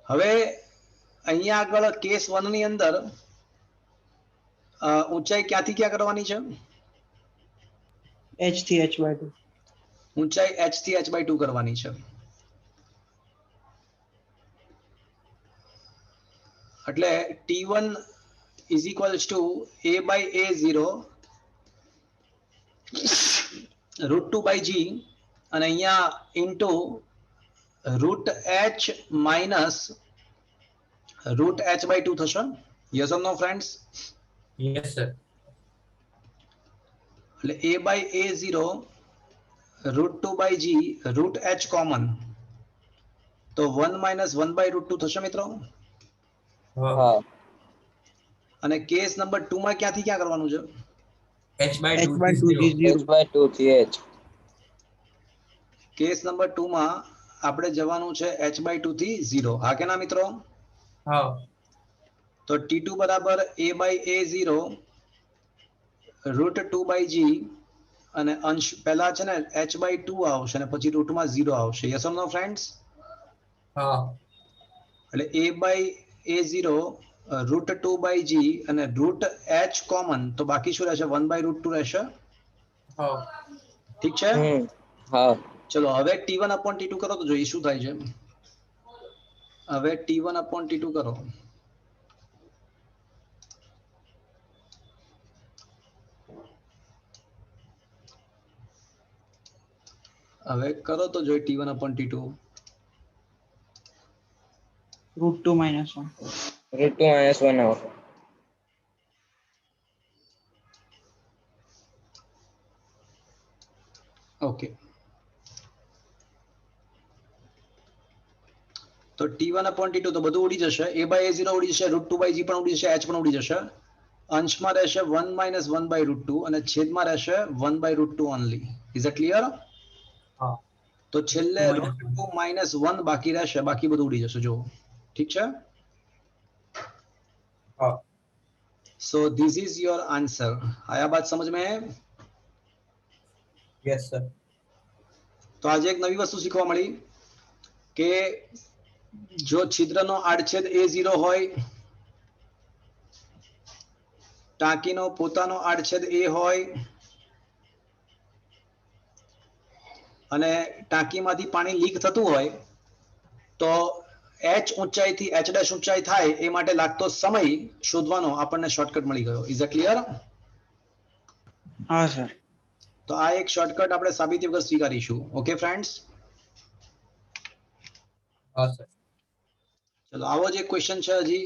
હવે અહીંયા આગળ કેસ 1 ની અંદર ઊંચાઈ ક્યાંથી ક્યાં કરવાની છે? h થી h/2. ઊંચાઈ h થી h/2 કરવાની છે. એટલે T1 is equals to a/a0 √2/g અને અહીંયા ઇન્ટુ √h માઇનસ √h/2 થશે. Yes or no friends? Yes, sir. એટલે a/a0 √2/g √h કોમન તો 1 માઇનસ 1/√2 થશે મિત્રો. હા. અને કેસ નંબર 2 માં ક્યાંથી ક્યાં કરવાનું છે? h/2 h/2 થી 0. h/2 થી h. કેસ નંબર 2 માં આપણે જવાનું છે h/2 થી 0. હા કે ના મિત્રો? હા. તો T2 બરાબર a/a0 √2/g અને અંશ પહેલા છે ને h/2 આવશે અને પછી રૂટમાં 0 આવશે. Yes or no friends? હા. એટલે a/a0 √2/g અને √h કોમન તો બાકી શું રહેશે? 1/√2 રહેશે. હા. ઠીક છે. હા. ચલો હવે T1/T2 કરો તો જોઈએ શું થાય છે. હવે T1/T2 કરો. હવે કરો તો જોઈએ T1/T2. √2 - 1. √2 - 1 આવશે. ઓકે તો T1/T2 તો બધું ઉડી જશે. a/a0 ઉડી જશે, √2/g પણ ઉડી જશે, h પણ ઉડી જશે. અંશમાં રહેશે 1 માઇનસ 1/√2 અને છેદમાં રહેશે 1/√2 ઓનલી. Is it clear? હા. તો છેલ્લે √2 માઇનસ 1 બાકી રહેશે, બાકી બધું ઉડી જશે. જો ઠીક છે. હા. So this is your answer. आया बात समझ में? Yes, sir. તો આજે એક નવી વસ્તુ શીખવા મળી કે જો છિદ્રનો આડછેદ a0 હોય, ટાંકીનો પોતાનો આડછેદ a હોય અને ટાંકીમાંથી પાણી લીક થતું હોય તો h ઊંચાઈથી h' ઊંચાઈ થાય એ માટે લાગતો સમય શોધવાનો આપણને શોર્ટકટ મળી ગયો. Is it clear? હા સર. તો આ એક શોર્ટકટ આપણે સાબિતી વગર સ્વીકારીશું. Okay friends? હા, સર. ચલો આવો જ એક ક્વેશ્ચન છે હજી.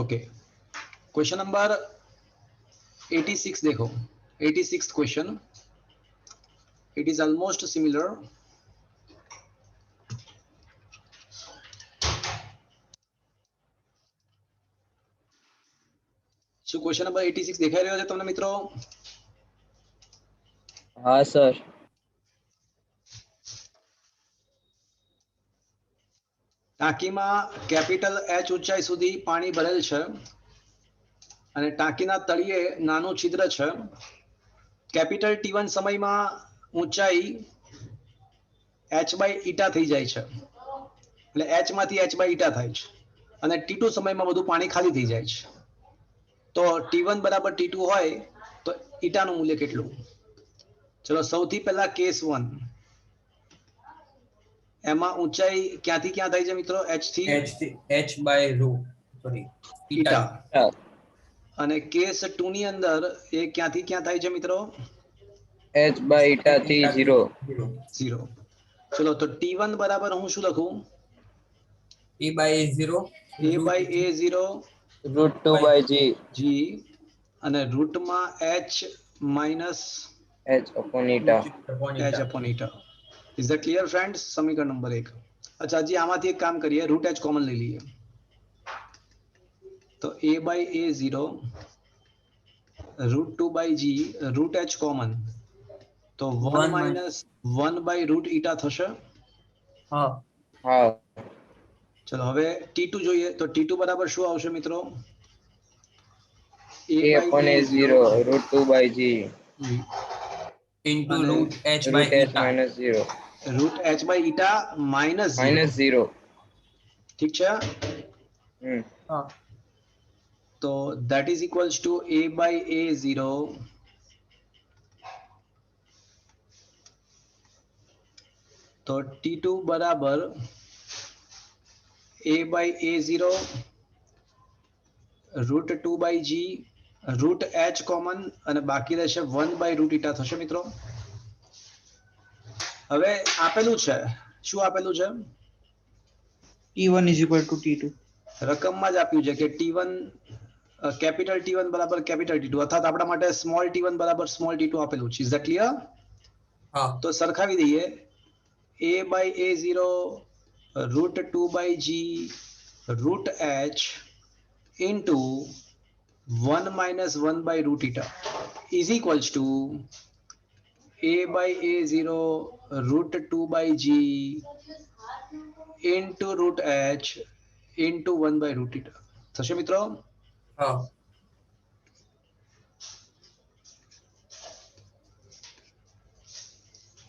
ओके क्वेश्चन नंबर 86 देखो. 86th question. It is almost similar. શું ક્વેશ્ચન નંબર 86 દેખાઈ રહ્યો છે તમને મિત્રો? હા સર. ટાંકીમાં કેપિટલ H ઊંચાઈ સુધી પાણી ભરેલ છે અને ટાંકીના તળિયે નાનું છિદ્ર છે. કેપિટલ T1 સમયમાં ઊંચાઈ h/η થઈ જાય છે. એટલે h માંથી h/η થાય છે અને T2 સમયમાં બધું પાણી ખાલી થઈ જાય છે. તો T1 બરાબર T2 હોય તો ઈટાનું મૂલ્ય કેટલું? ચલો સૌથી પહેલા કેસ 1. એમાં ઊંચાઈ ક્યાંથી ક્યાં થાય છે મિત્રો? h થી ઈટા. અને કેસ 2 ની અંદર એ ક્યાંથી ક્યાં થાય છે મિત્રો? h/η થી 0. 0. ચલો તો T1 બરાબર હું શું લખું? a/a0 a/a0 √2/g g અને રૂટમાં h minus h/η. h/η. Is that clear friends? સમીકરણ નંબર 1. અચ્છા હજી આમાંથી એક કામ કરીએ, √h કોમન લઈ લઈએ. તો a/a0 √2/g √h કોમન તો 1 માઇનસ 1/√η થશે. હા હા ચલો હવે T2 જોઈએ તો T2 બરાબર શું આવશે મિત્રો? a upon a0 root 2 by g into અને root H root by h eta. minus 0 root h by eta minus minus 0 ઠીક છે, હા તો that is equals to a by a0 તો T2 બરાબર a by a0 root 2 by g root h common અને બાકી રહેશે 1 by રૂટ ઈટા થશે મિત્રો. હવે આપેલું છે શું આપેલું છે? T1 is equal to T2. રકમમાં જ આપ્યું છે કે T1 કેપિટલ T1 બરાબર કેપિટલ T2 અર્થાત આપણા માટે સ્મોલ T1 બરાબર સ્મોલ T2 આપેલું છે. Is that clear? હા તો સરખાવી દઈએ a by a0 root 2 by g root h into 1 minus 1 by root eta is equals to a by a0 root 2 by g into root h into 1 by root eta થશે મિત્રો. હા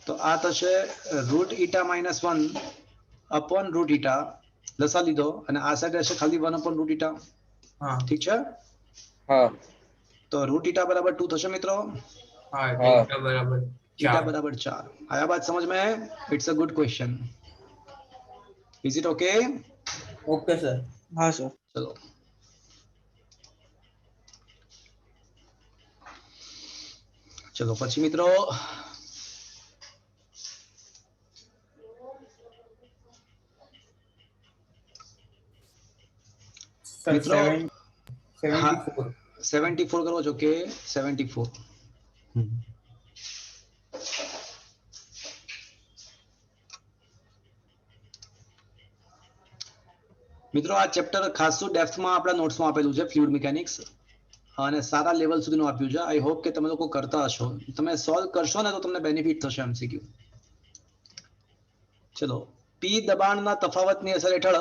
તો આ થશે route eta minus 1 upon route eta લસા લીધો અને આ સાઈડ રહેશે ખાલી 1 અપોન રૂટ ઈટા. હા ઠીક છે, હા તો રૂટ ઈટા બરાબર 2 થશે મિત્રો. હા હા. ઈટા બરાબર ईटा 4. बराबर 4 आया बात समझ में? It's a good question. Is it okay? Okay sir. हाँ सर. चलो चलो પછી મિત્રો સર મિત્રો 74. 74 કરો છો કે 74 મિત્રો આ ચેપ્ટર ખાસું ડેપ્થમાં આપણા નોટ્સમાં આપેલું છે ફ્લુઇડ મિકેનિક્સ અને સારા લેવલ સુધીનું આપ્યું છે. આઈ હોપ કે તમે લોકો કરતા હશો. તમે સોલ્વ કરશો ને તો તમને બેનિફિટ થશે એમસીક્યુ. ચલો પી દબાણના તફાવતની અસર હેઠળ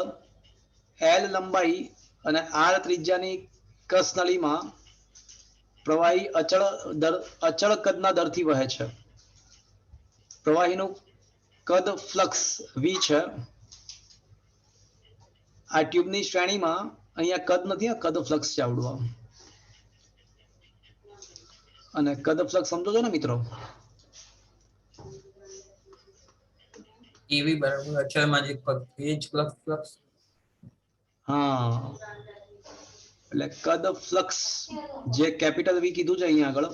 એલ લંબાઈ અને આર ત્રિજ્યાની કસ નળીમાં પ્રવાહી અચળ કદના દરથી વહે છે. પ્રવાહીનું કદ ફ્લક્સ વી છે. આ ટ્યુબની શ્રેણીમાં અહીંયા કદ નથી, કદ ફ્લક્સ છે આવડું. અને કદ ફ્લક્સ સમજો છો ને મિત્રો? ઈવી બરાબર અચળમાં જે પદ એ જ ફ્લક્સ. હા એટલે કદ ફ્લક્સ જે કેપિટલ વી કીધું છે અહીંયા આગળ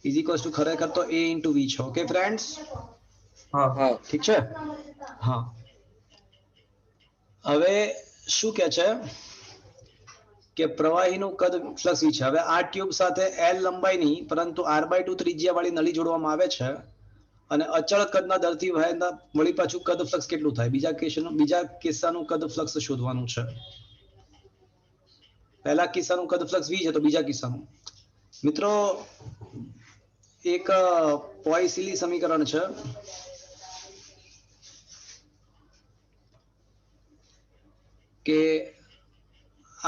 ઇઝ ઇક્વલ્સ ટુ ખરેખર તો a ઇન્ટુ વી છે. ઓકે ફ્રેન્ડ્સ, હા હા ઠીક છે. હા હવે શું કે છે કે પ્રવાહીનું કદ ફ્લક્સ વી છે. હવે આ ટ્યુબ સાથે એલ લંબાઈની પરંતુ r/2 ત્રિજ્યા વાળી નળી જોડવામાં આવે છે અને અચળ કદના દરથી વહેતા વળી પાછું કદ ફ્લક્સ કેટલું થાય બીજા કિસ્સાનું કદ ફ્લક્સ શોધવાનું છે. પહેલા કિસ્સાનું કદ ફ્લક્સ વી છે તો બીજા કિસ્સાનું મિત્રો એક પોઇસલી સમીકરણ છે કે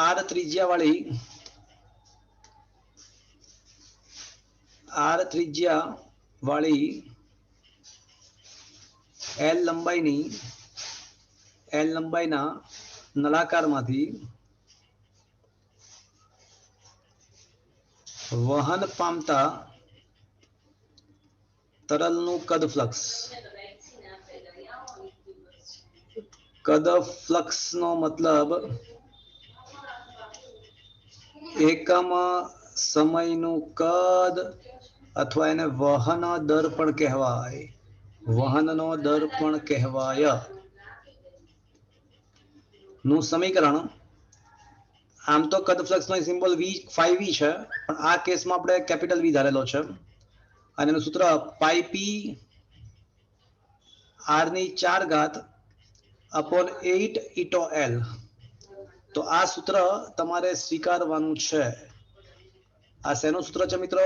આર ત્રિજ્યા વાળી એલ લંબાઈના નળાકારમાંથી વહન પામતા તરલનું કદ ફ્લક્સ નો મતલબ એકમ સમયનું કદ અથવા એને વહન દર પણ કહેવાય. વહનનો દર પણ કહેવાય નું સમીકરણ. આમ તો કદ ફ્લક્સ નો સિમ્બોલ v છે પણ આ કેસમાં આપણે કેપિટલ વી ધારેલો છે અને એનું સૂત્ર પાઈ પી r ની 4 ઘાત અપોન 8 ઈટો એલ. તો આ સૂત્ર તમારે સ્વીકારવાનું છે. આ શેનું સૂત્ર છે મિત્રો?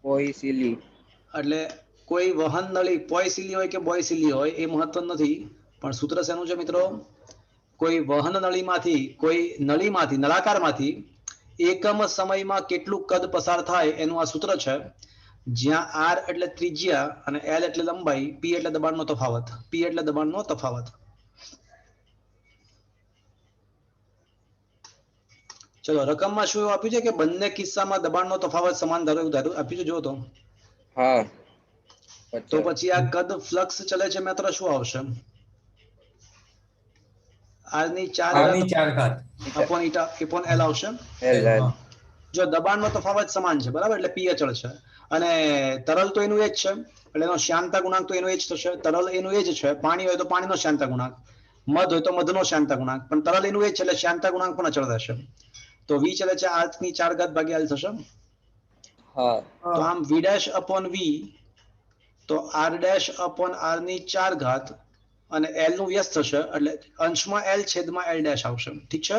પોઈસિલી એટલે કોઈ વહન નળી પોયસિલી હોય કે બોયસિલી હોય એ મહત્વ નથી, પણ સૂત્ર શેનું છે મિત્રો? કોઈ વહન નળીમાંથી નળાકારમાંથી એકમ સમયમાં કેટલું કદ પસાર થાય એનું આ સૂત્ર છે, જ્યાં આર એટલે ત્રિજ્યા અને એલ એટલે લંબાઈ, પી એટલે દબાણનો તફાવત. ચલો રકમમાં શું એવું આપ્યું છે કે બંને કિસ્સામાં દબાણનો તફાવત સમાન ધારો એવું આપ્યું છે, જો તો હા. તો 50. પછી આ કદ ફ્લક્સ ચલે છે માત્ર શું આવશે? આર ની 4 ની 4 ઘાત અપોન ઈટા અપોન એલ આવશે. L. હા. જો દબાણનો તફાવત સમાન છે બરાબર, એટલે પી અચળ છે અને તરલ તો એનું એ જ છે, એટલે એનો શ્યાનતા ગુણાંક તો એનો એ જ થશે. તરલ એનું એ જ છે, પાણી હોય તો પાણીનો શ્યાનતા ગુણાંક, મધ હોય તો મધનો શ્યાનતા ગુણાંક, પણ તરલ એનું એ જ છે એટલે શ્યાનતા ગુણાંક પણ અચળ રહેશે. તો વી ચલે છે 8 ની 4 ઘાત ભાગ્યા એલ થશે. હા. તો આમ વી ડેશ અપોન વી તો આર ડેશ અપોન આર ની 4 ઘાત અને એલ નું વ્યસ્ત થશે, એટલે અંશમાં એલ છેદમાં એલ ડેશ આવશે. ઠીક છે.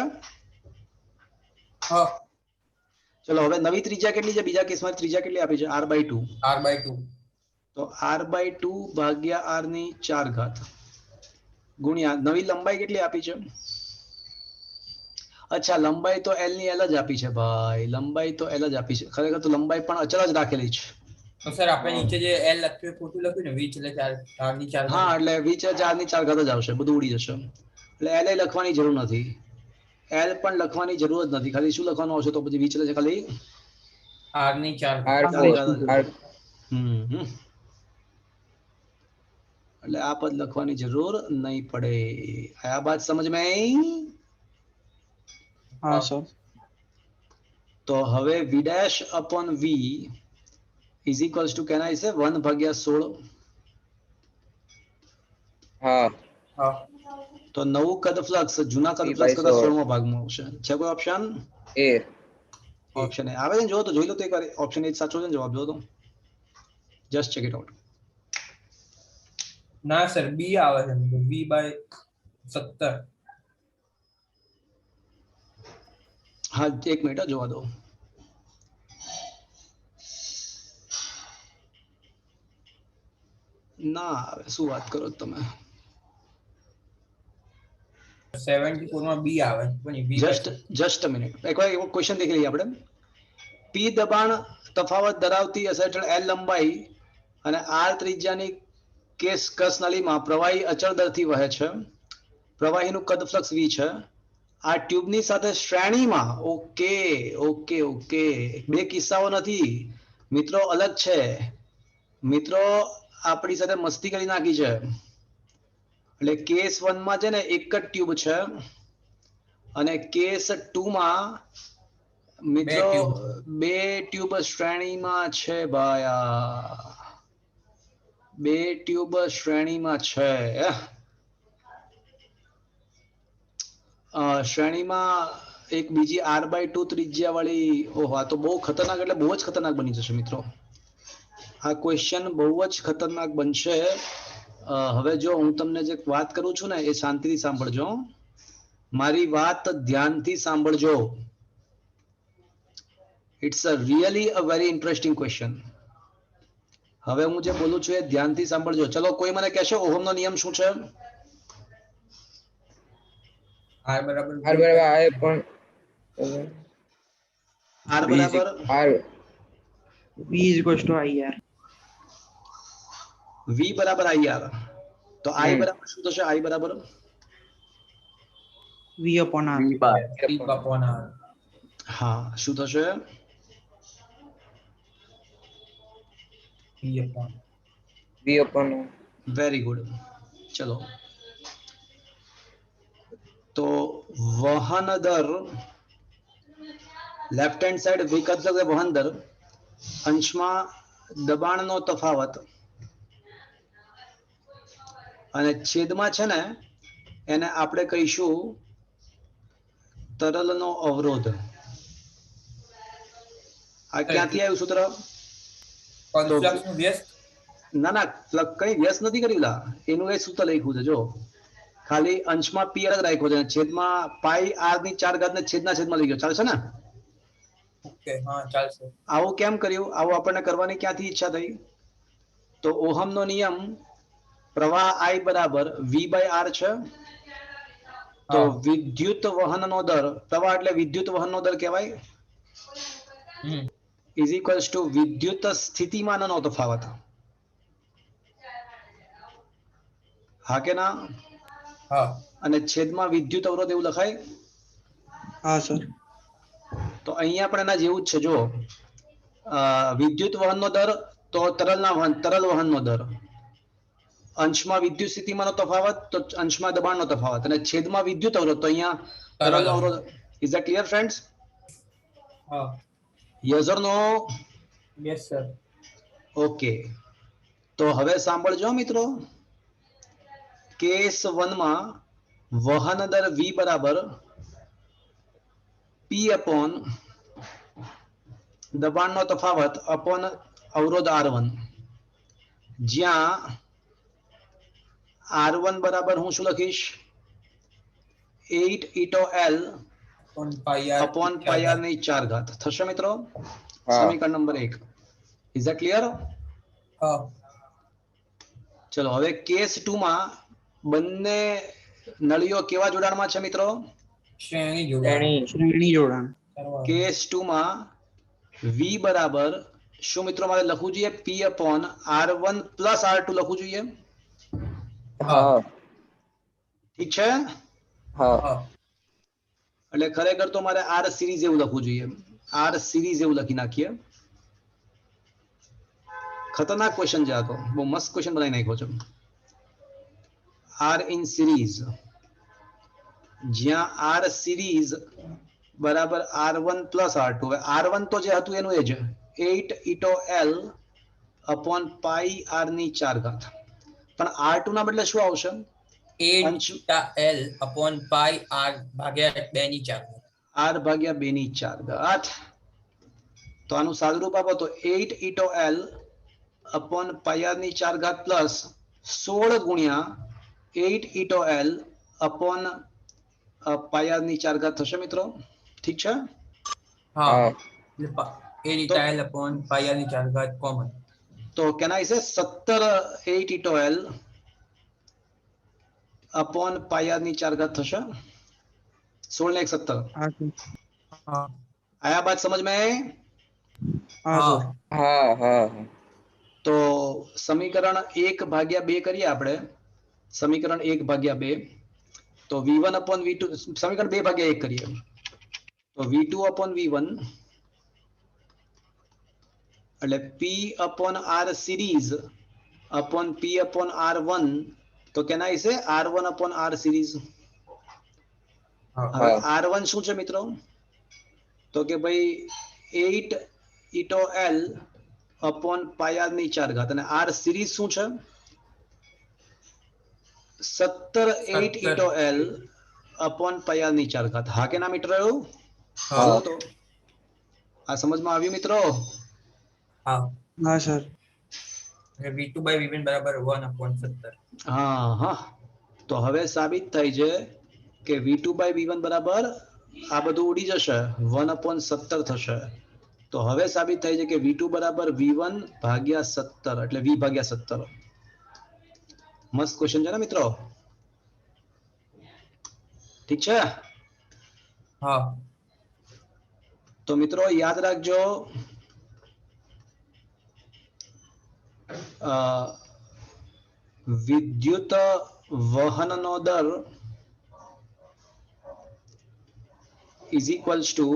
હા. ચલો હવે નવી ત્રિજ્યા કેટલી છે? બીજા કેસમાં ત્રિજ્યા કેટલી આપી છે? r/2. r/2 તો r/2 ભાગ્યા r ની 4 ઘાત ગુણ્યા નવી લંબાઈ કેટલી આપી છે? અચ્છા, લંબાઈ તો એલ ની એલ જ આપી છે ભાઈ, લંબાઈ તો એલ જ આપી છે. ખરેખર તો લંબાઈ પણ અચળ જ રાખેલી છે. તો સર આપણે નીચે જે l લખ્યું ખોટું લખ્યું ને, v એટલે 4 ની 4 હા, એટલે વી છે 4 ની 4 ઘાત જ આવશે, બધું ઉડી જશે. એટલે એલ લખવાની જરૂર નથી, એલ પણ લખવાની જરૂર જ નથી. ખાલી શું લખવાનું આવશે તો પછી વી છે ખાલી r ની 4 R4. એટલે આ પદ લખવાની જરૂર નહીં પડે. આ બાત સમજ में? हाँ सर. તો હવે v dash upon v is equals two can I સે 1/16. હા. હા. તો નવું કદ ફ્લક્સ જૂના કદ ફ્લક્સ કરતા 16મા ભાગમાં આવશે. છે કોઈ ઓપ્શન? A. ઓપ્શન એ આવે છે, જો તો જોઈ લો તો એકવાર ઓપ્શન એ સાચો છે ને જવાબ જો તો જસ્ટ ચેક ઇટ આઉટ. ના સર બી આવે છે, v/17. હા, એક મિનિટ જોવા દો. ના આવે, શું વાત કરો તમે? 74 માં બી આવે પણ જસ્ટ અ મિનિટ, એકવાર એવો ક્વેશ્ચન દેખી લઈએ આપણે. પી દબાણ તફાવત ધરાવતી હશે હેઠળ એલ લંબાઈ અને આર ત્રિજ્યાની કસ નળીમાં પ્રવાહી અચળ દરથી વહે છે. પ્રવાહીનું કદ ફ્લક્સ વી છે. આ ટ્યુબની સાથે શ્રેણીમાં ઓકે બે કિસ્સાઓ નથી મિત્રો, અલગ છે મિત્રો. આપણી સાથે મસ્તી કરી નાખી છે. એટલે કેસ 1 માં છે ને એક જ ટ્યુબ છે અને કેસ 2 માં મિત્રો બે ટ્યુબ શ્રેણીમાં છે ભાઈ. બે ટ્યુબ શ્રેણીમાં છે. શ્રેણીમાં એક બીજી r/2 ત્રિજ્યા વાળી. ઓહો, આ તો બહુ ખતરનાક, એટલે બહુ જ ખતરનાક બની જશે મિત્રો. આ ક્વેશ્ચન બહુ જ ખતરનાક બનશે. હવે જો હું તમને જે વાત કરું છું ને એ શાંતિથી સાંભળજો, મારી વાત ધ્યાનથી સાંભળજો. It's a really a very interesting question. હવે હું જે બોલું છું એ ધ્યાનથી સાંભળજો. ચલો, કોઈ મને કહેશો ઓહમનો નિયમ શું છે? r બરાબર R બરાબર આ પણ r બરાબર R. V is equals to IR. v બરાબર ir. તો i બરાબર શું થશે? i બરાબર V upon R. v/r. હા, શું થશે? v/r. V upon. Very good. ચલો, તો વહન દર લેફ્ટ હેન્ડ સાઈડ વિકલ્પ વહન દર અંશમાં દબાણનો તફાવત અને છેદમાં છે ને એને આપણે કહીશું તરલનો અવરોધ. આ ક્યાંથી આવ્યું સૂત્ર? તો ફ્લક્સનું વ્યસ્ત ના કઈ વ્યસ્ત નથી કર્યું. એનું એ સૂત્ર લખ્યું છે જો, ખાલી અંશમાં પી અલગ રાખ્યો છે, છેદમાં પાઈ આર ની 4 ઘાત ને છેદમાં લઈ ગયો. ચાલશે ને? ઓકે, હા ચાલશે. આવું કેમ કર્યું? આવું આપણને કરવાની ક્યાંથી ઈચ્છા થઈ? તો ઓહમનો નિયમ પ્રવાહ I બરાબર V by R છે. તો હા. વિદ્યુત વહનનો દર, પ્રવાહ એટલે વિદ્યુત વહનનો દર કહેવાય, હમ. ઇઝ ઇક્વલ્સ ટુ વિદ્યુત સ્થિતિમાનનો તફાવત. હા કે ના? હા. અને છેદમાં વિદ્યુત અવરોધ એવું લખાય. હા સર. તો અહીંયા પણ એના જેવું જ છે. જો વિદ્યુત વહનનો દર તો તરલ વહનનો દર, અંશમાં વિદ્યુત સ્થિતિમાનનો તફાવત તો અંશમાં દબાણનો તફાવત, અને છેદમાં વિદ્યુત અવરોધ તો અહીંયા તરલનો અવરોધ. Is that clear friends? હા. Yes or no? Yes sir. Okay. તો હવે સાંભળજો મિત્રો. કેસ 1 માં વહન દર V બરાબર P અપોન દબાણનો તફાવત અપોન અવરોધ R1, જ્યાં R1 બરાબર હું શું લખીશ? 8 ઈટો L અપોન પાઈ આર ની 4 ઘાત થશે મિત્રો. હા સમીકરણ નંબર 1. Is that clear? હા. ચલો હવે કેસ 2 માં બંને નળીઓ કેવા જોડાણમાં છે મિત્રો? શ્રેણી જોડાણ. શ્રેણી જોડાણ. સરવાળો. કેસ 2 માં V બરાબર શું મિત્રો મારે લખવું જોઈએ? P upon R1 plus R2 લખવું જોઈએ. હા ઠીક છે? હા હા. એટલે ખરેખર તો મારે R સિરીઝ એવું લખવું જોઈએ. R સિરીઝ એવું લખી નાખીએ. ખતરનાક ક્વેશ્ચન છે આ તો, બહુ મસ્ત ક્વેશ્ચન બનાવી નાખ્યો છે. R ઇન સિરીઝ, જ્યાં R સિરીઝ બરાબર R1 પ્લસ R2. હવે R1 તો જે હતું એનું એ જ 8 ઈટો L અપોન પાઈ R ની 4 ઘાત. પણ R2 ના બદલે શું આવશે? 8 ઈટા L અપોન પાઈ R ભાગ્યા 2 ની 4. R ભાગ્યા 2 ની 4 ઘાત. તો આનું સાદુરૂપ આપો તો 8 ઈટો L અપોન પાઈ આર ની 4 ઘાત પ્લસ 16 ગુણ્યા 8 ઈટો L અપોન પાઈ આર ની 4 ઘાત થશે મિત્રો. ઠીક છે? હા. હા એટલે 8 ઈટા L અપોન પાઈ R ની 4 ઘાત કોમન. તો કેન આઈ સે 17 8 ઈટો L अपॉन पाई आर ની 4 घात થશે. 16 ને 1 17. હા સર. હા. आया बात समझ में? હા સર. હા હા તો સમીકરણ 1 ભાગ્યા 2 કરીએ આપણે. સમીકરણ 1 ભાગ્યા 2 તો V1 upon V2, સમીકરણ 2 ભાગ્યા 1 કરીએ તો V2 upon V1 એટલે P upon R series upon P upon R1, તો કેના છે R1 upon R series. હા. હવે હા R1 શું છે મિત્રો? તો કે ભાઈ 8 ઈટો L અપોન પાઈ આર ની 4 ઘાત, અને R સિરીઝ શું છે? 17 8 ઈટો L અપોન પાઈ આર ની 4 ઘાત. હા કે ના મિત્રો? હા. બોલો તો. આ સમજમાં આવ્યું મિત્રો? હા. હા સર. V2 by V1 બરાબર 1/17. હા હા. તો હવે સાબિત થાય છે કે V2 by V1 બરાબર આ બધું ઉડી જશે, 1/17 થશે. તો હવે સાબિત થાય છે કે V2 બરાબર V1 ભાગ્યા 17, એટલે V ભાગ્યા 17. મસ્ત ક્વેશ્ચન છે ને મિત્રો? ઠીક છે? હા. તો મિત્રો યાદ રાખજો, વિદ્યુત વહનનો દર ઇઝ ઇક્વલ્સ ટુ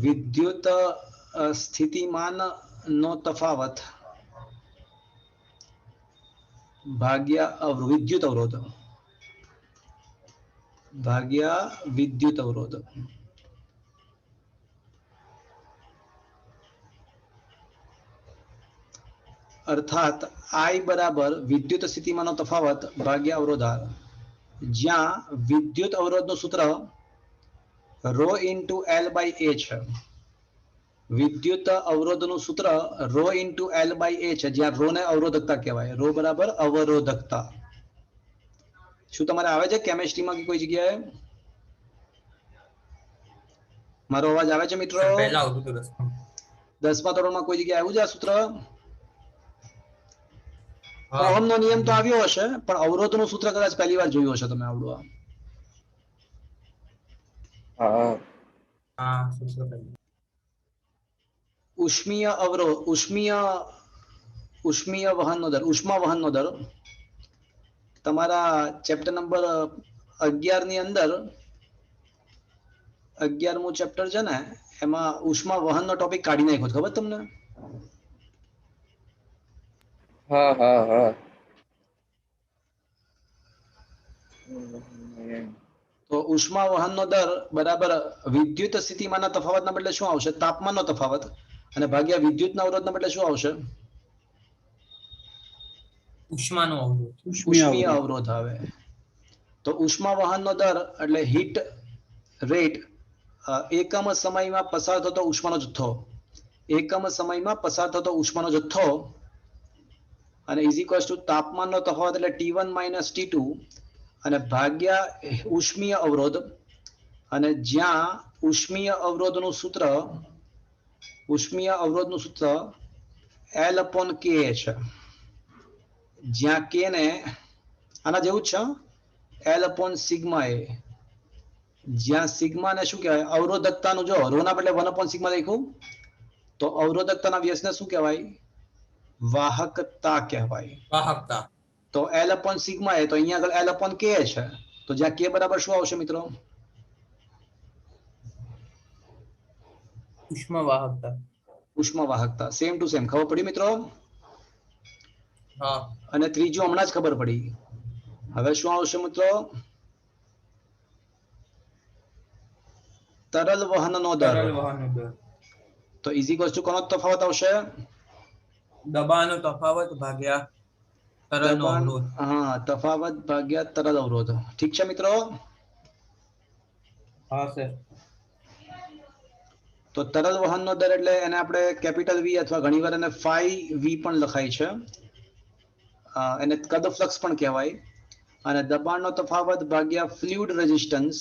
વિદ્યુત સ્થિતિમાન નો તફાવત ભાગ્યા વિદ્યુત અવરોધ ભાગ્યા વિદ્યુત અવરોધ. અર્થાત I બરાબર વિદ્યુત સ્થિતિમાનનો તફાવત ભાગ્યા અવરોધ R, જ્યાં વિદ્યુત અવરોધનું સૂત્ર rho into L by A છે. વિદ્યુત અવરોધનું સૂત્ર rho into L by A છે, જ્યાં રો ને અવરોધકતા કહેવાય. રો બરાબર અવરોધકતા. શું તમારે આવે છે કેમેસ્ટ્રીમાં કે કોઈ જગ્યાએ? મારો અવાજ આવે છે મિત્રો? સર પહેલા આવતું હતું 10માં. 10મા ધોરણમાં કોઈ જગ્યાએ આવ્યું છે આ સૂત્ર? હા ઓહમનો નિયમ તો આવ્યો હશે પણ અવરોધનું સૂત્ર કદાચ પહેલી વાર જોયું હશે તમે આવડું આ. હા હા સૂત્ર કહ્યું. ઉષ્મીય અવરોધ ઉષ્મીય વહનનો દર ઉષ્મા વહનનો દર તમારા ચેપ્ટર નંબર 11 ની અંદર 11મું ચેપ્ટર છે ને એમાં ઉષ્મા વહનનો ટોપિક કાઢી નાખ્યો છે, ખબર તમને? હા હા હા તો ઉષ્મા વહનનો દર બરાબર વિદ્યુત સ્થિતિમાનના તફાવતના બદલે શું આવશે? તાપમાનનો તફાવત અને ભાગ્યા વિદ્યુતના અવરોધના બદલે શું આવશે? ઉષ્માનો અવરોધ. ઉષ્મીય ઉષ્મીય અવરોધ. અવરોધ આવે. તો ઉષ્મા વહનનો દર એટલે હીટ રેટ એકમ સમયમાં પસાર થતો ઉષ્માનો જથ્થો, એકમ સમયમાં પસાર થતો ઉષ્માનો જથ્થો અને ઇઝ ઇક્વલ્સ ટુ તાપમાનનો તફાવત એટલે T1 માઇનસ T2 અને ભાગ્યા ઉષ્મીય અવરોધ અને જ્યાં ઉષ્મીય અવરોધનું સૂત્ર L upon K છે, જ્યાં K ને આના જેવું જ છે L upon સિગ્મા એ, જ્યાં સિગ્મા ને શું કહેવાય? અવરોધકતાનું જો રો ના બદલે 1 upon સિગ્મા લખ્યું તો અવરોધકતાના વ્યસ્તને શું કહેવાય? વાહકતા કહેવાય. વાહકતા. તો L upon સિગ્મા એ તો અહીંયા આગળ L upon K છે, તો જ્યાં K બરાબર શું આવશે મિત્રો? ઉષ્મા વાહકતા. ઉષ્મા વાહકતા. Same to same. ખબર પડી મિત્રો? હા અને ત્રીજું હમણાં જ ખબર પડી. હવે શું આવશે મિત્રો? તરલ વહનનો દર. તરલ વહનનો દર. તો ઇઝ ઇક્વલ્સ ટુ કોનો તફાવત આવશે? દબાણનો તફાવત ભાગ્યા તરલનો દબાણ, અવરોધ. હા, તફાવત ભાગ્યા તરલ અવરોધ. ઠીક છે મિત્રો? હા સર. તો તરલ વહનનો દર એટલે એને આપણે કેપિટલ V અથવા ઘણીવાર એને phi V પણ લખાય છે. એને કદ ફ્લક્સ પણ કહેવાય. અને દબાણનો તફાવત ભાગ્યા ફ્લુઇડ રેઝિસ્ટન્સ,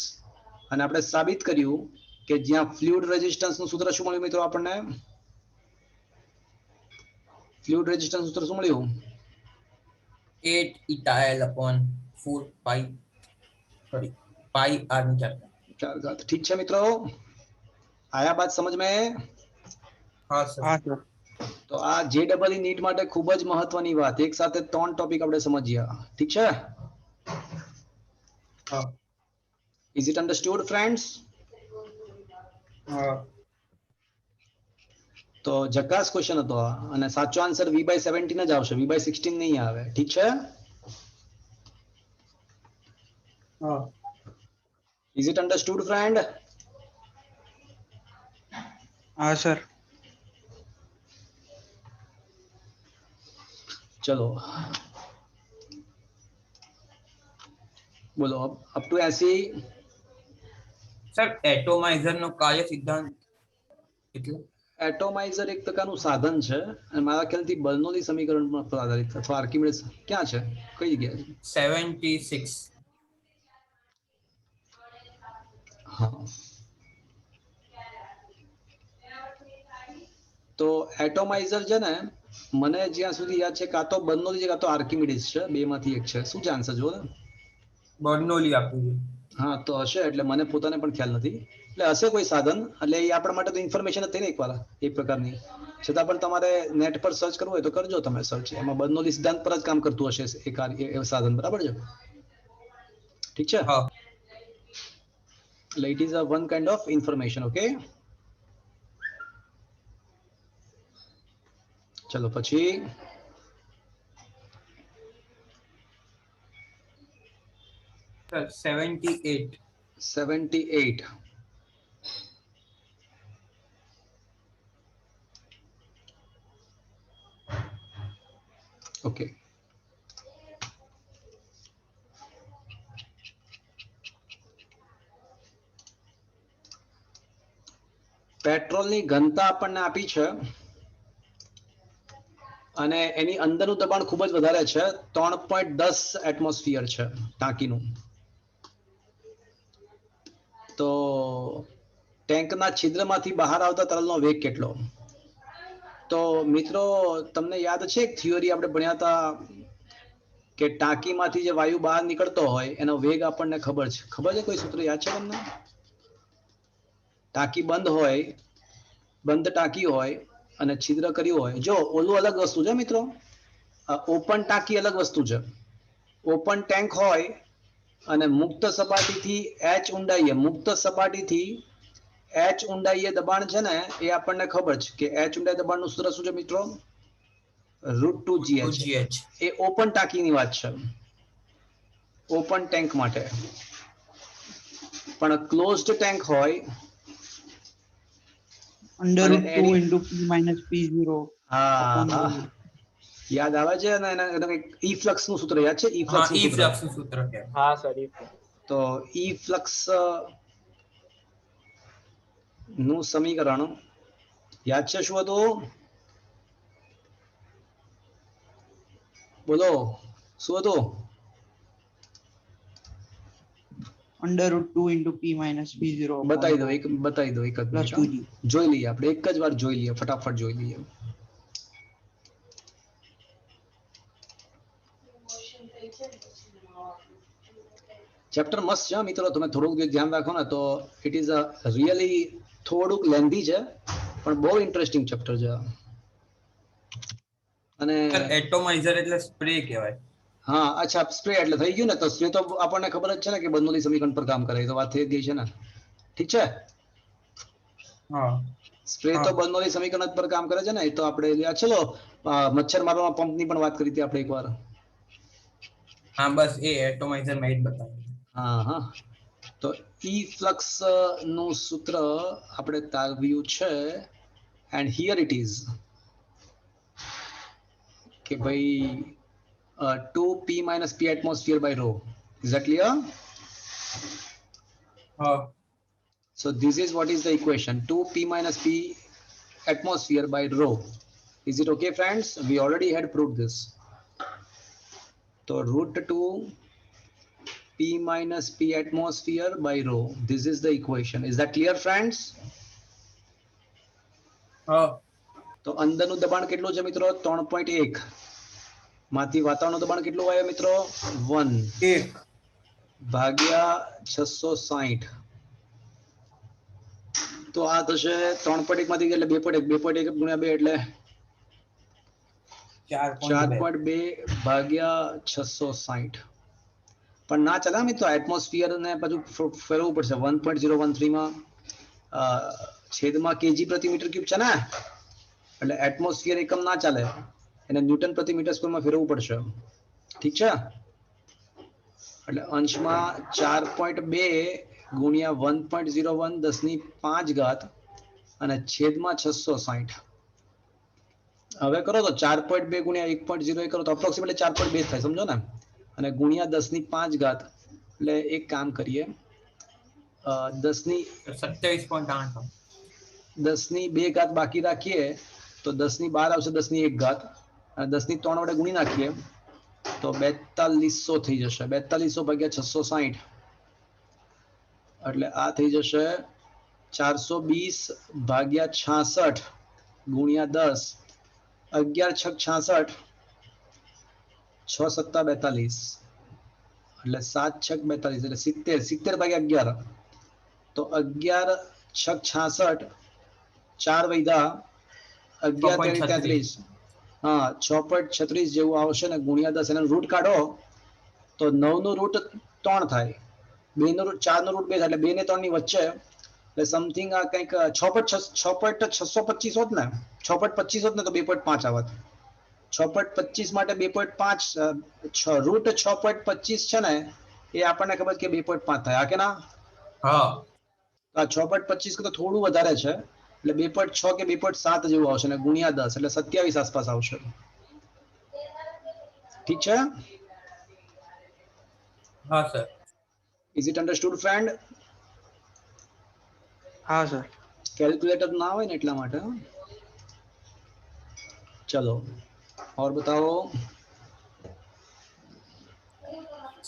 અને આપણે સાબિત કર્યું કે જ્યાં ફ્લુઇડ રેઝિસ્ટન્સનું સૂત્ર શું મળ્યું મિત્રો આપણને? ફ્લુઇડ રેઝિસ્ટન્સ સૂત્ર શું મળ્યું? 8 eta L upon 4 pi, sorry, pi r ની ચાર. ઠીક છે મિત્રો? આયા બાત સમજ મેં? હા સર. હા સર. તો આ JEE નીટ માટે ખૂબ જ મહત્વની વાત, એક સાથે 3 ટોપિક આપણે સમજ્યા. ઠીક છે? હા Is it understood friends? હા તો જકાસ ક્વેશ્ચન હતો આ, અને સાચો આન્સર V/17 જ આવશે, V/16 નહીં આવે. ઠીક છે? હા Is it understood friend? હા સર. ચલો બોલો અપ ટુ 80. સર એટોમાઇઝર નો કાર્ય સિદ્ધાંત એટલે એટોમાઇઝર એક પ્રકારનું સાધન છે અને મારા ખ્યાલથી બર્નોલી સમીકરણ પર આધારિત છે, અથવા આર્કિમિડીઝ. ક્યાં છે? કઈ જગ્યાએ છે? 76. હા. તો એટોમાઇઝર છે ને, મને જ્યાં સુધી યાદ છે કાં તો બર્નોલી છે કાં તો આર્કિમિડીઝ છે, બે માંથી એક છે. શું ચાન્સ છે જુઓ ને? બર્નોલી આપ્યું છે. હા તો હશે, એટલે મને પોતાને પણ ખ્યાલ નથી. એટલે હશે કોઈ સાધન, એટલે એ આપણા માટે તો ઇન્ફોર્મેશન જ થઈ ને એકવાર એક પ્રકારની. છતાં પણ તમારે નેટ પર સર્ચ કરવું હોય તો કરજો તમે સર્ચ, એમાં બર્નોલી સિદ્ધાંત પર જ કામ કરતું હશે એ સાધન. બરાબર છે? ઠીક છે? હા એટલે it is a one kind of information. Okay, ચલો પછી સર 78. 78. ઓકે, પેટ્રોલની ઘનતા આપણને આપી છે અને એની અંદરનું દબાણ ખૂબ જ વધારે છે, 3.10 એટમોસ્ફિયર છે ટાંકીનું. તો ટેન્કના છિદ્રમાંથી બહાર આવતા તરલનો વેગ કેટલો? તો મિત્રો તમને યાદ છે એક થિયરી આપણે ભણ્યા હતા, કે ટાંકીમાંથી જે વાયુ બહાર નીકળતો હોય એનો વેગ આપણને ખબર છે કોઈ સૂત્ર યાદ છે તમને? ટાંકી બંધ હોય, બંધ ટાંકી હોય અને છિદ્ર કર્યું હોય, જો ઓલું અલગ વસ્તુ છે મિત્રો, ઓપન ટાંકી અલગ વસ્તુ છે. ઓપન ટેન્ક હોય અને મુક્ત સપાટીથી h ઊંડાઈએ, મુક્ત સપાટીથી h ઊંડાઈએ દબાણ છે ને એ આપણને ખબર છે કે h ઊંડાઈ દબાણનું સૂત્ર શું છે મિત્રો? √2gh. 2gh. એ ઓપન ટાંકીની વાત છે, ઓપન ટેન્ક માટે. પણ ક્લોઝડ ટેન્ક હોય અંડર અને રૂટ 2 એની ઇન્ટુ પી માઇનસ પી ઝીરો હા અપોન હા યાદ આવે છે ને? એના ઈ ફ્લક્સ નું સૂત્ર યાદ છે? ઈ હા, ફ્લક્સ નું ઈ સૂત્ર. ફ્લક્સ નું સૂત્ર કે હા સર તો ઈ ફ્લક્સ નું સમીકરણ યાદ છે શું હતું? બોલો શું હતું? અંડર રૂટ 2 ઇન્ટુ પી માઇનસ પી ઝીરો બતાવી દો, બતાવી દો એક જ પ્લસ મિનિટ. 2g. જોઈ લઈએ આપણે, એક જ વાર જોઈ લઈએ, ફટાફટ જોઈ લઈએ. ચેપ્ટર મસ્ત છે મિત્રો, તમે થોડુંક ધ્યાન રાખો ને તો ઇટ ઇઝ અ રિયલી થોડુંક લેન્ધી છે પણ બહુ ઇન્ટરેસ્ટિંગ ચેપ્ટર છે. અને એટોમાઇઝર એટલે સ્પ્રે કહેવાય. હા અચ્છા, સ્પ્રે એટલે થઈ ગયું ને. તો સ્પ્રે તો આપણને ખબર જ છે ને કે બર્નોલી સમીકરણ પર કામ કરે, તો વાત થઈ ગઈ છે ને. ઠીક છે, હા સ્પ્રે તો બર્નોલી સમીકરણ પર કામ કરે છે ને. એ તો આપણે ચલો મચ્છર મારવા પંપની પણ વાત કરી હતી આપણે એકવાર. હા બસ એ એટોમાઇઝર મેં જ બતાવ્યું. હા હા, તો ઈ ફ્લક્સ નું સૂત્ર આપણે તારવ્યું છે એન્ડ હિયર ઇટ ઇઝ કે ભાઈ 2p minus p atmosphere by rho. Is that clear? હા So this is what is the equation, 2p minus p atmosphere by rho. Is it okay friends? We already had proved this. So √2 p minus p atmosphere by rho. This is the equation. Is that clear friends? હા તો અંદરનું દબાણ કેટલું છે મિત્રો? 3.1. માંથી વાતાવરણનું દબાણ કેટલું આવે મિત્રો? 1 એક ભાગ્યા 660. તો આ થશે 3.1 માંથી એટલે 2.1, 2.1 ગુણ્યા 2 એટલે 4.2 4.2 ભાગ્યા 660. પણ ના ચાલે મિત્રો, એટમોસ્ફિયર ને પાછું ફેરવવું પડશે. 1.013 માં છેદમાં કેજી પ્રતિ મીટર ક્યુબ છે ને, એટલે એટમોસ્ફિયર એકમ ના ચાલે, એને ન્યૂટન પ્રતિ મીટર સ્ક્વેરમાં ફેરવવું પડશે. ઠીક છે, એટલે અંશમાં 4.2 ગુણ્યા 1.01 10⁵ અને છેદમાં 660. હવે કરો તો 4.2 ગુણ્યા 1.01 કરો તો અપ્રોક્સિમેટલી 4.2 થાય, સમજો ને. અને ગુણ્યા 10⁵ એટલે એક કામ કરીએ, 27.8 10⁵ બાકી રાખીએ તો 10⁻² આવશે, 10⁻1 અને 10⁻³ વડે ગુણી નાખીએ તો 4200 થઈ જશે. 4200 ભાગ્યા 660 એટલે આ થઈ જશે 420 ભાગ્યા 66 ગુણ્યા 10, 11 6 66, 6 સત્તા 42 એટલે 7 6 42 એટલે 70, 70 ભાગ્યા 11 તો 11 6 66, 4 વૈધા 11 33, હા 6.36 જેવું આવશે ને, ગુણ્યા 10 એનો રૂટ કાઢો તો 9 નું રૂટ 3 થાય, 2 નું રૂટ 4 નું રૂટ 2 થાય, એટલે 2 ને 3 ની વચ્ચે, એટલે સમથિંગ આ કંઈક 6.625 હોત ને, 6.25 હોત ને તો 2.5 આવત. 6.25 માટે 2.5 રૂટ 6.25 છે ને એ આપણને ખબર કે 2.5 થાય, હા કે ના? હા આ 6.25 કરતા થોડું વધારે છે એટલે 2.6 કે 2.7 જેવું આવશે ને, ગુણ્યા 10 એટલે 27 આસપાસ આવશે. ઠીક છે, હા sir. Is it understood friend? હા સર. कैलकुलेटर ना हो ने એટલા માટે. चलो और बताओ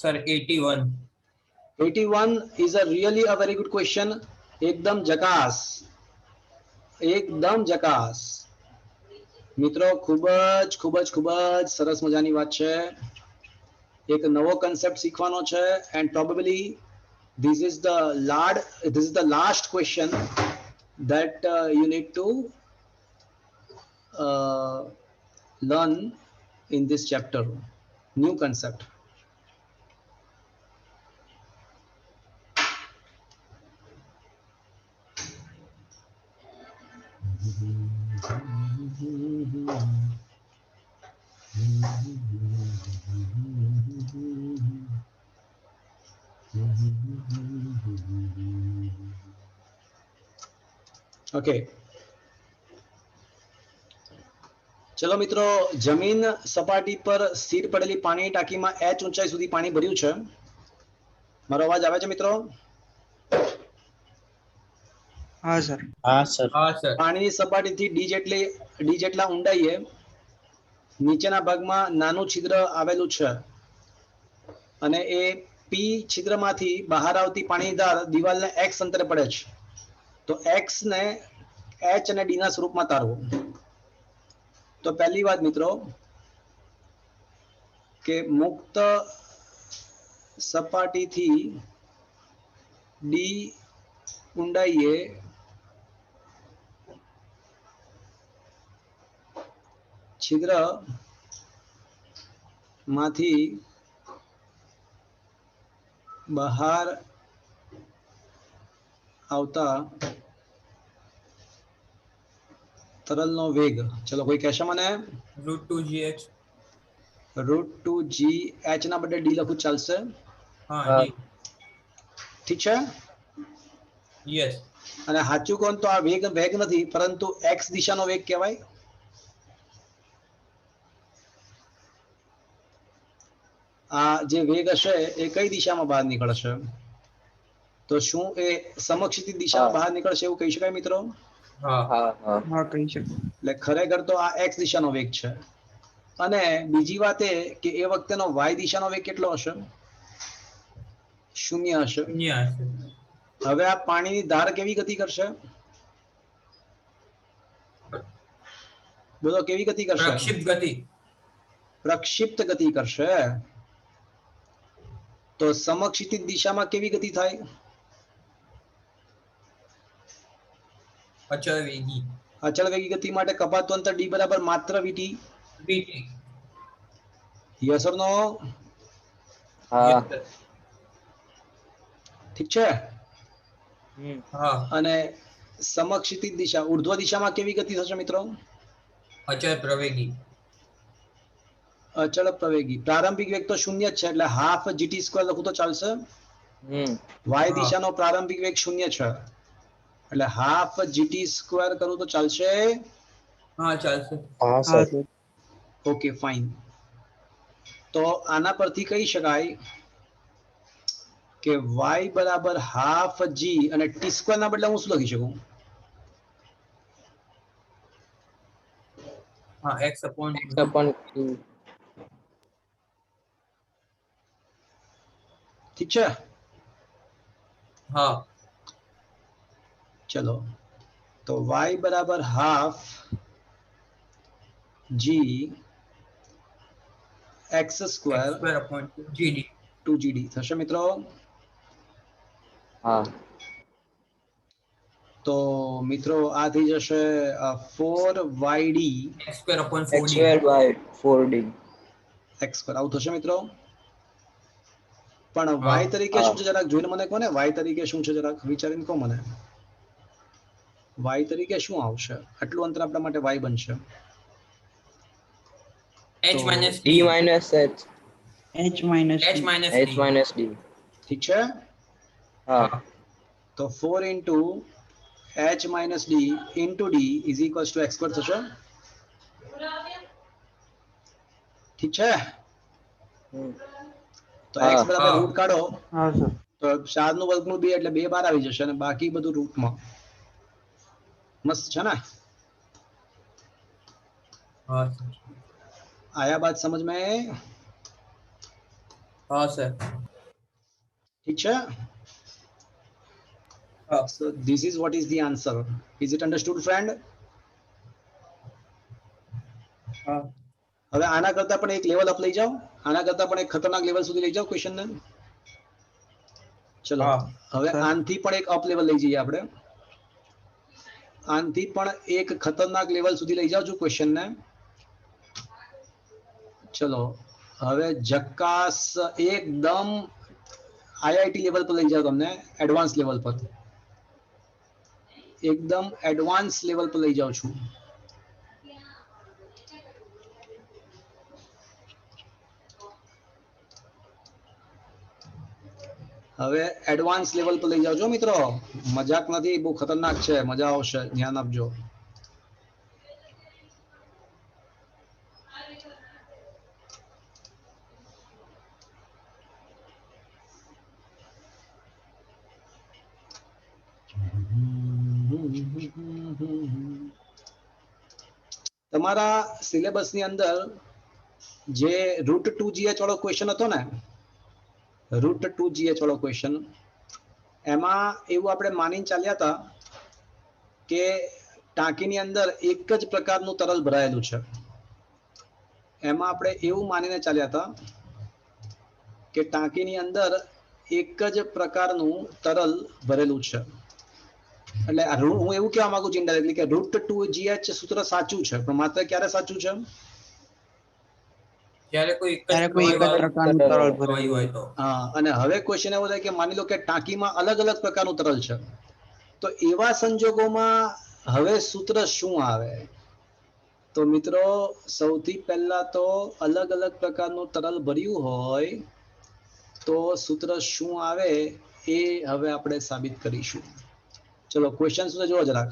sir 81 is a really a very good question. एकदम झकास, એકદમ झकास મિત્રો, ખૂબ જ સરસ મજાની વાત છે. એક નવો કન્સેપ્ટ શીખવાનો છે and probably this is the last question that you need to learn in this chapter, new concept. Okay, ચલો મિત્રો, જમીન સપાટી પર સ્થિર પડેલી પાણીની ટાંકીમાં h ઊંચાઈ સુધી પાણી ભર્યું છે. મારો અવાજ આવે છે મિત્રો? हाँ सर. हाँ सर. હા સર. પાણીની સપાટીથી d જેટલા ઊંડાઈએ નીચેના ભાગમાં નાનું છિદ્ર આવેલું છે અને એ p છિદ્રમાંથી બહાર આવતી પાણીની ધાર દિવાલને x અંતરે પડે છે. તો x ને h અને d ના સ્વરૂપમાં તારવો. તો પહેલી વાત મિત્રો કે મુક્ત સપાટીથી d ઊંડાઈએ છિદ્ર માંથી બહાર આવતા તરલનો વેગ, ચલો કોઈ કહેશે મને? √2gh. √2gh ના બદલે d લખું ચાલશે? હા હા. જી. ઠીક છે. યસ. અને સાચું કોણ તો આ વેગ નથી પરંતુ x દિશાનો વેગ કહેવાય. આ જે વેગ હશે એ કઈ દિશામાં બહાર નીકળશે? તો શું એ સમક્ષિતિ દિશામાં બહાર નીકળશે એવું કહી શકાય મિત્રો? હા. હા હા हाँ कही શકે. એટલે ખરેખર તો આ x દિશાનો વેગ છે. અને બીજી વાત એ કે એ વખતેનો y દિશાનો વેગ કેટલો હશે? 0 હશે. શૂન્ય હશે. હવે આ પાણીની ધાર કેવી ગતિ કરશે? બોલો, કેવી ગતિ કરશે? પ્રક્ષિપ્ત ગતિ. પ્રક્ષિપ્ત ગતિ કરશે. તો સમક્ષિતિજ દિશામાં કેવી ગતિ થાય? અચળ વેગી. અચળ વેગી ગતિ માટે કપાતું અંતર d બરાબર માત્ર vt. vt. યસ ઓર નો? હા. Yes, sir. ઠીક છે. હમ. હા. અને સમક્ષિતિજ દિશા ઉર્ધ્વ દિશામાં કેવી ગતિ થશે મિત્રો? અચળ પ્રવેગી. અચળ પ્રવેગી. પ્રારંભિક વેગ તો 0 જ છે એટલે હાફ gt² લખું તો ચાલશે? હમ. y દિશાનો પ્રારંભિક વેગ 0 છે એટલે હાફ gt² કરું તો ચાલશે? હા ચાલશે. हाँ हाँ सर. सर. Okay fine. તો આના પરથી કહી શકાય કે y બરાબર હાફ g અને t² ના બદલે હું શું લખી શકું? હા x/2. x/2. ઠીક છે. હા. ચલો, તો y બરાબર half g x² x²/2gd. 2gd થશે મિત્રો? હા. તો મિત્રો આ થઈ જશે 4yd x²/4d. x²/4d. x² આવું થશે મિત્રો? પણ હા. y તરીકે હા. શું છે જરાક જોઈને મને કહો ને. y તરીકે શું છે જરાક વિચારીને કહો મને. y તરીકે શું આવશે? આટલું અંતર આપણા માટે y બનશે. h - d d. minus h. H minus h D. - h d. minus d. ઠીક છે. હા. તો 4 into h minus d into d is equals to x² થશે. ઠીક છે. હમ. તો હા. x બરાબર હા. રૂટ કાઢો हाँ सर. તો 4 નું વર્ગમૂળ 2 એટલે 2 બહાર આવી જશે અને બાકી બધું રૂટમાં. મસ્ત છે ને? હા સર. आया बात समझ में? હા સર. ठीक है. હા. So this is what is the answer. Is it understood, friend? હા. હવે આના કરતા પણ એક લેવલ અપ લઈ જાઓ, આના કરતા પણ એક ખતરનાક લેવલ સુધી લઈ જાઓ ક્વેશ્ચનને. ચલો હા. હવે સર. આનથી પણ એક અપ લેવલ લઈ જઈએ આપણે. આનથી પણ એક ખતરનાક લેવલ સુધી લઈ જાઓ છો ક્વેશ્ચનને. ચલો હવે જક્કાસ એકદમ આઈઆઈટી લેવલ પર લઈ જાઓ તમને, એડવાન્સ લેવલ પર, એકદમ એડવાન્સ લેવલ પર લઈ જાઉં છું. હવે એડવાન્સ લેવલ પર લઈ જાઓ છો મિત્રો, મજાક નથી, બહુ ખતરનાક છે, મજા આવશે, ધ્યાન આપજો. તમારા સિલેબસની અંદર જે √2GH વાળો ક્વેશ્ચન હતો ને, √2GH વાળો ક્વેશ્ચન, એમાં એવું આપણે માનીને ચાલ્યા હતા કે ટાંકીની અંદર એક જ પ્રકારનું તરલ ભરાયેલું છે. એમાં આપણે એવું માનીને ચાલ્યા હતા કે ટાંકીની અંદર એક જ પ્રકારનું તરલ ભરેલું છે. એટલે હું એવું કહેવા માંગુ છું ઇનડાયરેક્ટલી કે √2GH સૂત્ર સાચું છે, પણ માત્ર ક્યારે સાચું છે? જ્યારે કોઈ એક જ ત્યારે કોઈ એક જ પ્રવાહી પ્રકારનું તરલ પ્રવાહી ભરેલું હોય હોય. તો. હા, અને હવે ક્વેશ્ચન એવો થાય કે માની લો કે ટાંકીમાં અલગ અલગ પ્રકારનું તરલ છે, તો એવા સંજોગોમાં હવે સૂત્ર શું આવે? તો મિત્રો સૌથી પહેલા તો અલગ અલગ પ્રકારનું તરલ ભર્યું હોય તો સૂત્ર શું આવે એ હવે આપણે સાબિત કરીશું. ચલો ક્વેશ્ચન શું છે જુઓ જરાક.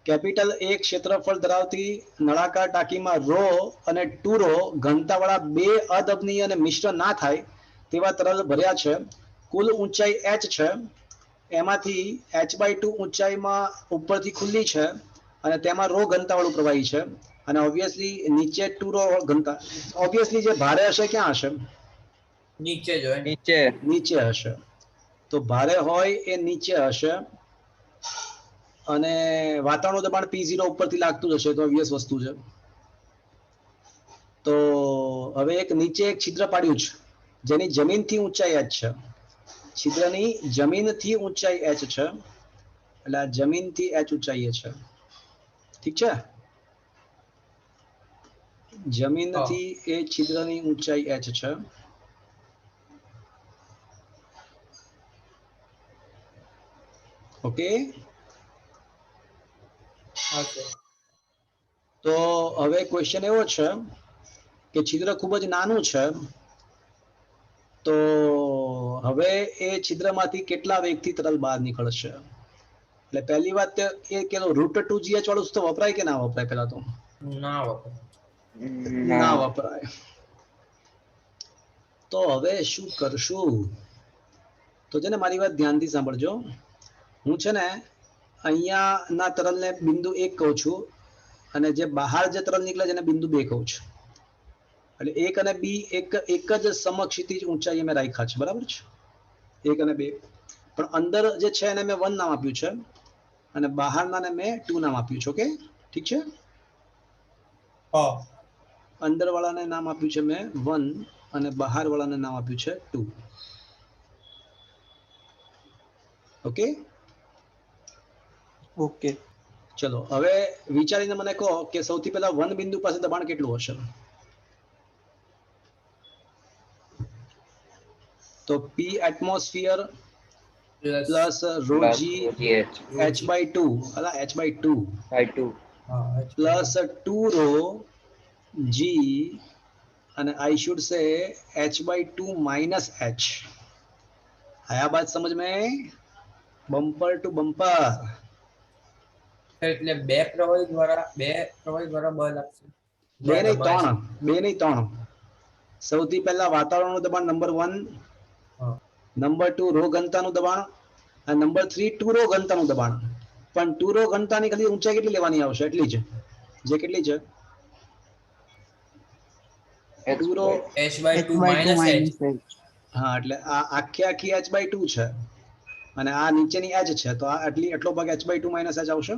કેપિટલ A ક્ષેત્રફળ ધરાવતી નળાકાર ટાંકીમાં રો અને 2 રો ઘનતાવાળા બે અદબનીય અને મિશ્ર ના થાય તેવા તરલ ભર્યા છે. કુલ ઊંચાઈ h છે, એમાંથી h/2 ઊંચાઈમાં ઉપરથી ખુલ્લી છે અને તેમાં રો ઘનતાવાળું પ્રવાહી છે, અને ઓબ્વિયસલી નીચે 2 રો ઘનતા, ઓબ્વિયસલી જે ભારે હશે ક્યાં હશે? નીચે જ હોય. નીચે. નીચે હશે. તો ભારે હોય એ નીચે હશે, અને વાતાવરણનું દબાણ P0 ઉપરથી લાગતું હશે, તો ઓબ્વિયસ વસ્તુ છે. તો હવે એક નીચે એક છિદ્ર પાડ્યું છે જેની જમીનથી ઊંચાઈ h છે. છિદ્રની જમીનથી ઊંચાઈ h છે, એટલે આ જમીનથી h ઊંચાઈએ છે. ઠીક છે? જમીનથી એ છિદ્રની ઊંચાઈ h છે. ઓકે, તો હવે ક્વેશ્ચન એવો છે કે છિદ્ર ખૂબ જ નાનું છે, તો હવે એ છિદ્રમાંથી કેટલા વેગથી તરલ બહાર નીકળશે? એટલે પહેલી વાત એ કે √2GH વાળું તો વપરાય કે ના વપરાય? પહેલા તો ના વપરાય. ના ના. વપરાય. તો હવે શું કરશું? તો છે ને મારી વાત ધ્યાનથી સાંભળજો. હું છે ને અહીંયા ના તરલને બિંદુ 1 કહું છું, અને જે બહાર જે તરલ નીકળે છે એને બિંદુ 2 કહું છું. એટલે 1 અને 2 એક જ સમક્ષિતિજ ઊંચાઈએ મેં રાખ્યા છે, બરાબર છે? 1 અને 2, પણ અંદર જે છે એને મેં 1 નામ આપ્યું છે, અને બહારનાને મેં 2 નામ આપ્યું છે. ઓકે, ઠીક છે? હા. અંદર વાળાને નામ આપ્યું છે મેં 1, અને બહાર વાળાને નામ આપ્યું છે 2. Okay, okay. ચલો હવે વિચારીને મને કહો કે સૌથી પહેલા 1 બિંદુ પાસે દબાણ કેટલું હશે? તો P atmosphere plus plus ρg OGH h/2, અલા h/2 by 2. Plus 2 rho g, અને આઈ શુડ સે h/2 માઇનસ h. આયા બાત સમજ में? Bumper to bumper. એટલે બે પ્રવાહી દ્વારા બળ લાગશે. બે નહીં દબાણ છે. 3, બે નહીં 3. સૌથી પહેલા વાતાવરણનું દબાણ નંબર 1, હા. નંબર 2 રો ઘનતાનું દબાણ, અને નંબર 3 2 રો ઘનતાનું દબાણ. પણ 2 રો ઘનતાની ખાલી ઊંચાઈ કેટલી લેવાની આવશે? એટલી જ, જે કેટલી છે? H 2 rho, by h/2 h/2 minus h. minus h. હા, એટલે આ આખી h/2 છે, અને આ નીચેની h છે, તો આ એટલો ભાગ h/2 માઇનસ h આવશે.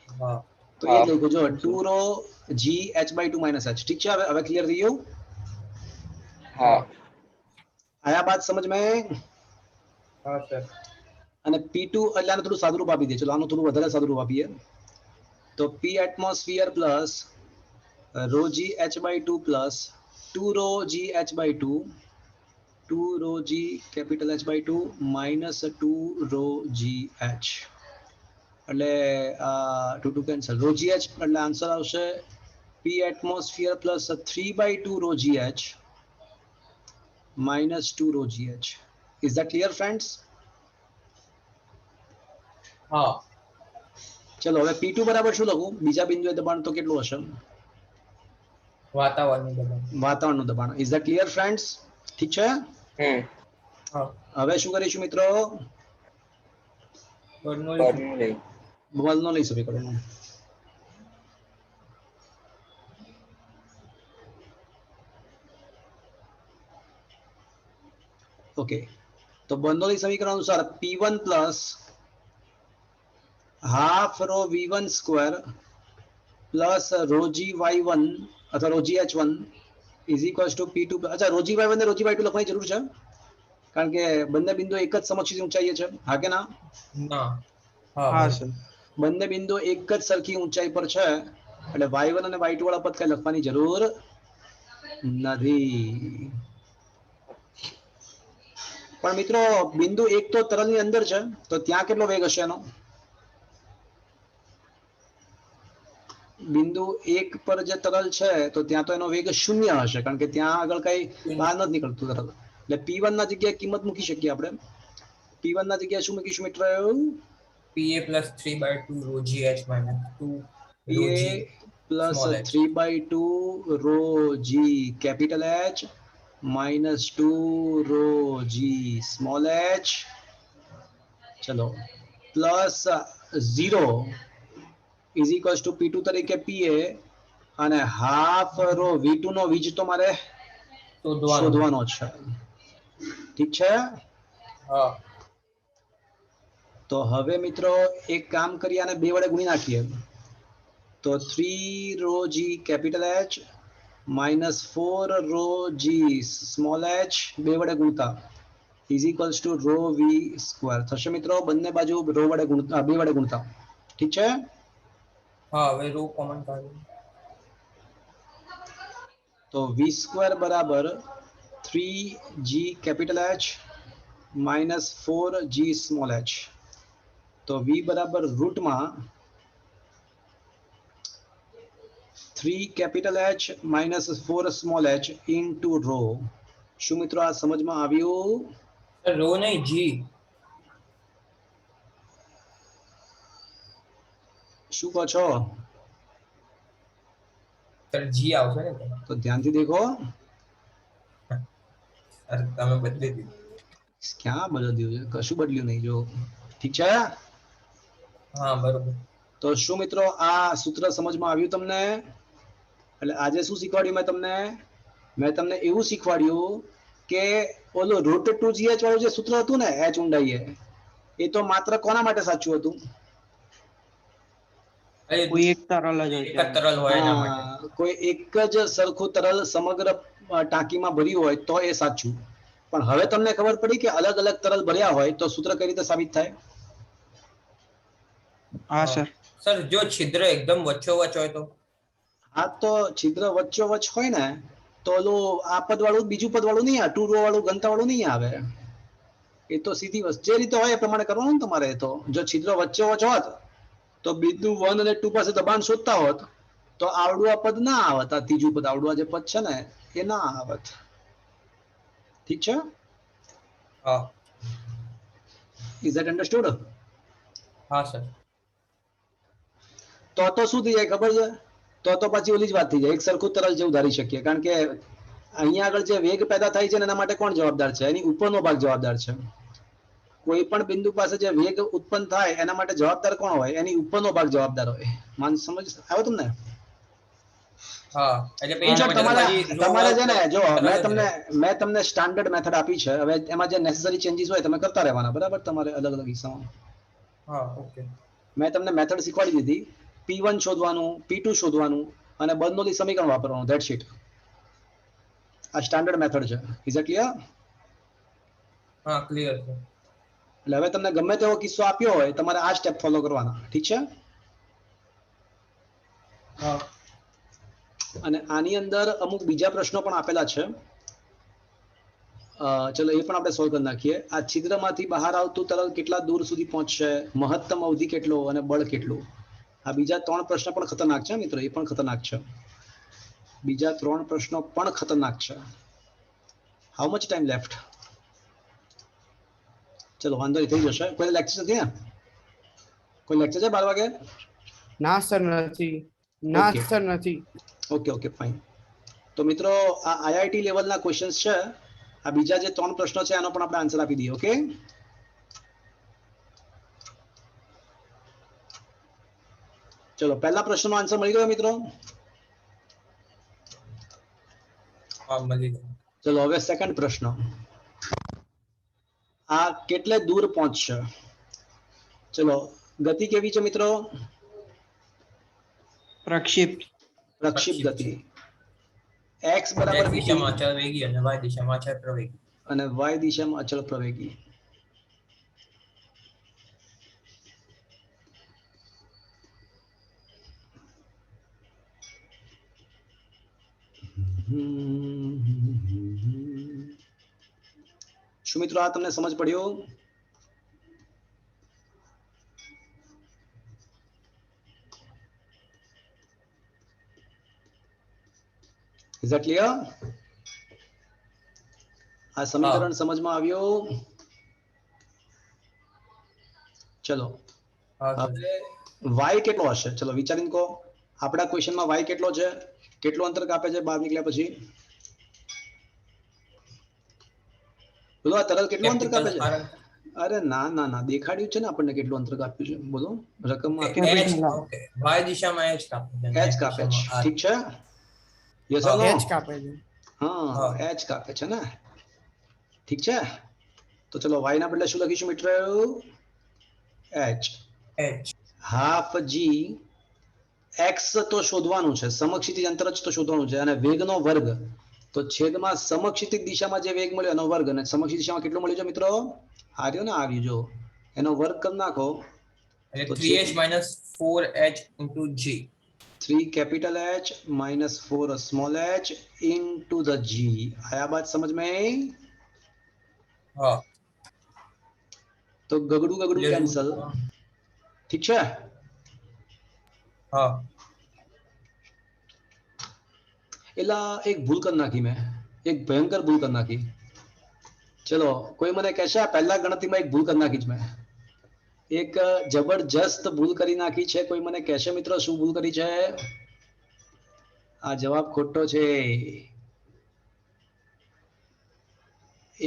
હા. તો તો એ જ લખ્યું જો 2 રો g h/2 - h ઠીક છે હવે ક્લિયર થઈ ગયું हाँ આયા બાત સમજ में हाँ सर અને P2 એટલે આને થોડું સાદુરૂપ આપી દે ચલો આનું થોડું વધારે સાદુરૂપ આપીએ તો P atmosphere plus rho g h/2 plus 2 rho g h/2 2 rho g capital h/2 minus 2 rho g h એટલે 2 2 કેન્સલ રો g h એટલે આન્સર આવશે P atmosphere plus 3/2 rho g h minus 2 rho gh. Is that clear, friends? हाँ ચલો હવે P2 બરાબર શું લખું બીજા બિંદુએ દબાણ તો કેટલું હશે वातावरण दबाण વાતાવરણનું દબાણ. Is that clear, friends? ઠીક છે हाँ હવે શું કરીશું મિત્રો बर्नौली बर्नौली બલ્બનો લઈ સમીકરણો ઓકે તો બર્નૌલી સમીકરણ અનુસાર P1 plus half rho V1 square plus rho g Y1 અથવા rho g H1 is equals to P2 અચ્છા રો જી Y1 ને રો જી Y2 લખવાની જરૂર છે કારણ કે બંને બિંદુ એક જ સમકક્ષ ઊંચાઈએ છે હા કે ના ना हाँ हाँ सर બંને બિંદુ એક જ સરખી ઊંચાઈ પર છે એટલે y1 અને y2 વાળા પદ કઈ લખવાની જરૂર નથી પણ મિત્રો બિંદુ એક તો તરલની અંદર છે તો ત્યાં કેટલો વેગ હશે એનો બિંદુ એક પર જે તરલ છે તો ત્યાં તો એનો વેગ શૂન્ય હશે કારણ કે ત્યાં આગળ કઈ બહાર નથી નીકળતું તરલ એટલે P1 ના જગ્યાએ કિંમત મૂકી શકીએ આપણે P1 ના જગ્યાએ શું મૂકીશું મિત્રો PA plus 3/2 rho GH minus 2 rho PA G plus small h 3/2 rho G capital H minus 2 rho G small h ચલો plus 0 is equals to P2 તરીકે PA અને હાફ રો V2 નો વીજ તો મારે શોધવાનો છે ઠીક છે हाँ તો હવે મિત્રો એક કામ કરીએ અને બે વડે ગુણી નાખીએ તો 3 rho G capital H minus 4 rho G small h બે વડે ગુણતા is equals to rho V square થશે મિત્રો બંને બાજુ રો વડે ગુણતા બે વડે ગુણતા ઠીક છે हाँ वे रो कॉमन काढू તો V સ્ક્વેર બરાબર 3G capital H minus 4G small h તો V બરાબર રૂટમાં 3 capital H minus 4 small h into rho શું મિત્રો આ સમજમાં આવ્યું सर रो नहीं G શું કહો છો सर G આવશે ને તો ધ્યાનથી દેખો સર તમે બદલી દીધું ક્યાં બદલ્યું છે કશું બદલ્યું નહીં જો ઠીક છે હા બરોબર તો શું મિત્રો આ સૂત્ર સમજમાં આવ્યું તમને એટલે આજે શું શીખવાડ્યું મેં તમને એવું શીખવાડ્યું કે ઓલું √2gh વાળું જે સૂત્ર હતું ને h ઊંડાઈએ એ તો માત્ર કોના માટે સાચું હતું कोई एक तरल જ હોય એક જ તરલ હોય એના માટે કોઈ એક જ સરખું તરલ સમગ્ર ટાંકીમાં ભર્યું હોય તો એ સાચું પણ હવે તમને ખબર પડી કે અલગ અલગ તરલ ભર્યા હોય તો સૂત્ર કઈ રીતે સાબિત થાય हाँ सर સર જો છિદ્ર એકદમ વચ્ચોવચ હોય તો આ તો છિદ્ર વચ્ચોવચ હોય ને તો ઓલું આ પદ વાળું બીજું પદ વાળું નહીં આવે 2 રો વાળું ઘનતા વાળું નહીં આવે એ તો સીધી વસ્તુ જે રીતે હોય એ પ્રમાણે કરવાનું ને તમારે તો જો છિદ્ર વચ્ચોવચ હોત તો બિંદુ 1 અને 2 પાસે દબાણ શોધતા હોત તો આવડું આ પદ ના આવત આ ત્રીજું પદ આવડું આ જે પદ છે ને એ ના આવત ઠીક છે હા ઇઝ ધેટ અન્ડરસ્ટુડ હા સર તો શું થઈ જાય ખબર છે તો પછી ઓલી જ વાત થઈ જાય એક સરખું તરલ જેવું ધારી શકીએ કારણ કે અહીંયા આગળ જે વેગ પેદા થાય છે એના માટે કોણ જવાબદાર છે એની ઉપરનો ભાગ જવાબદાર છે કોઈ પણ બિંદુ પાસે જે વેગ ઉત્પન્ન થાય એના માટે જવાબદાર કોણ હોય એની ઉપરનો ભાગ જવાબદાર હોય માન સમજ આવ્યો તમને હા એટલે તમારે છે ને જો મેં તમને સ્ટાન્ડર્ડ મેથડ આપી છે હવે એમાં જે નેસેસરી ચેન્જીસ હોય તમે કરતા રહેવાના બરાબર તમારે અલગ અલગ હિસ્સામાં હા ઓકે મેં તમને મેથડ શીખવાડી દીધી P1 શોધવાનું, P2 શોધવાનું અને બર્નોલી સમીકરણ વાપરવાનું. That's it. આ સ્ટાન્ડર્ડ મેથડ છે. Is it clear? હા ક્લિયર છે. એટલે હવે તમને ગમે તેવો કિસ્સો આપ્યો હોય તમારે આ સ્ટેપ ફોલો કરવાના. ઠીક છે? હા અને આની અંદર અમુક બીજા પ્રશ્નો પણ આપેલા છે. ચલો એ પણ આપણે સોલ્વ કરી નાખીએ. આ છિદ્રમાંથી બહાર આવતું તરલ કેટલા દૂર સુધી પહોંચશે, મહત્તમ અવધિ કેટલો અને બળ કેટલું. આ બીજા 3 પ્રશ્ન પણ ખતરનાક છે મિત્રો, એ પણ ખતરનાક છે. બીજા 3 પ્રશ્નો પણ ખતરનાક છે. How much time left? ચલો વાંધો નહીં, થઈ જશે. કોઈ લેક્ચર નથી ને? કોઈ લેક્ચર છે 12 વાગે? ના સર નથી. ના Okay. સર નથી. Okay fine. તો મિત્રો આ આઈઆઈટી લેવલના ક્વેશ્ચન્સ છે. આ બીજા જે 3 પ્રશ્નો છે આનો પણ આપણે આન્સર આપી દઈએ. ઓકે, ચલો પહેલા પ્રશ્નનો આન્સર મળી ગયો મિત્રો. હા મળી ગયું. ચલો હવે સેકન્ડ પ્રશ્ન. આ કેટલે દૂર પહોંચશે? ચલો ગતિ કેવી છે મિત્રો? પ્રક્ષેપ. પ્રક્ષિપ્ત ગતિ. x X બરાબર દિશામાં vt અચળ વેગી અને y દિશામાં અચળ પ્રવેગી. અને y દિશામાં અચળ પ્રવેગી. શું મિત્રો આ તમને સમજ પડ્યો? Is that clear? આ સમીકરણ સમજમાં આવ્યો? ચલો હા સર. હવે y કેટલો હશે? ચલો વિચારીને કહો. આપણા ક્વેશ્ચનમાં y કેટલો છે? કેટલું અંતર કાપે છે બહાર નીકળ્યા પછી? બોલો આ તરલ કેટલું અંતર કાપે છે? અરે ના ના ના, દેખાડ્યું છે ને આપણને કેટલું અંતર કાપ્યું છે. બોલો રકમમાં આપી H ઓકે y દિશામાં H કાપે છે. h કાપે છે. ઠીક છે? Yes or no? H કાપે છે. હા h કાપે છે ને. ઠીક છે? તો ચલો y ના બદલે શું લખીશું મિત્રો? h. H half g. x તો શોધવાનું છે, સમક્ષિતિજ અંતર જ તો શોધવાનું છે, અને વેગનો વર્ગ તો છેદમાં સમક્ષિતિજ દિશામાં જે વેગ મળ્યો એનો વર્ગ, અને સમક્ષિતિજ દિશામાં કેટલું મળ્યું છે મિત્રો? આર્યો ને આવ્યું જો, એનો વર્ગ કરી નાખો એટલે તો 3h minus 4h into g. 3 capital H minus 4 small h into the g. आया बात समझ में? હા तो गगड़ू गगड़ू Clear. कैंसल. ठीक છે? હા એલા એક ભૂલ કરી નાખી મેં, એક ભયંકર ભૂલ કરી નાખી. ચલો કોઈ મને કહેશે આ પહેલા ગણતરીમાં એક ભૂલ કરી નાખી છે મેં, એક જબરજસ્ત ભૂલ કરી નાખી છે. કોઈ મને કહેશે મિત્રો શું ભૂલ કરી છે? આ જવાબ ખોટો છે.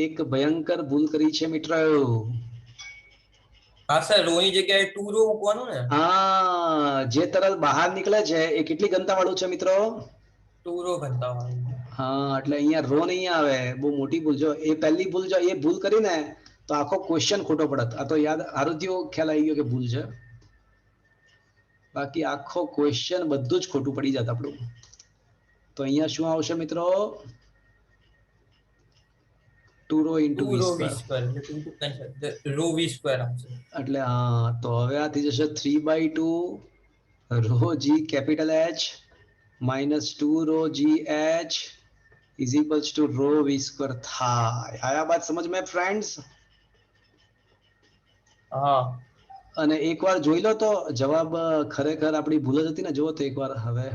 એક ભયંકર ભૂલ કરી છે મિત્રો. હા સર, રો ની જગ્યાએ 2 રો મૂકવાનું ને. હા, જે તરલ બહાર નીકળે છે એ કેટલી ઘનતા વાળું છે મિત્રો? 2 રો ઘનતા વાળું. હા, એટલે અહીંયા રો નહીં આવે. બહુ મોટી ભૂલ. જો એ પહેલી ભૂલ, જો એ ભૂલ કરીને તો આખો ક્વેશ્ચન ખોટો પડત. આ તો યાદ આરોગ્ય ખ્યાલ આવી ગયો કે ભૂલ છે, બાકી આખો ક્વેશ્ચન બધું જ ખોટું પડી જાત આપણું. તો અહીંયા શું આવશે મિત્રો? 2 rho into 2 v rho v square. Square એટલે 2 two cancel, rho v square આવશે. એટલે હા, તો હવે આ થઈ જશે 3/2 rho g capital H minus 2 rho g h is equals to rho v square થાય. આયા બાત સમજ में फ्रेंड्स? હા અને એકવાર જોઈ લો તો જવાબ ખરેખર આપણી ભૂલ જ હતી ને. જુઓ તો એકવાર હવે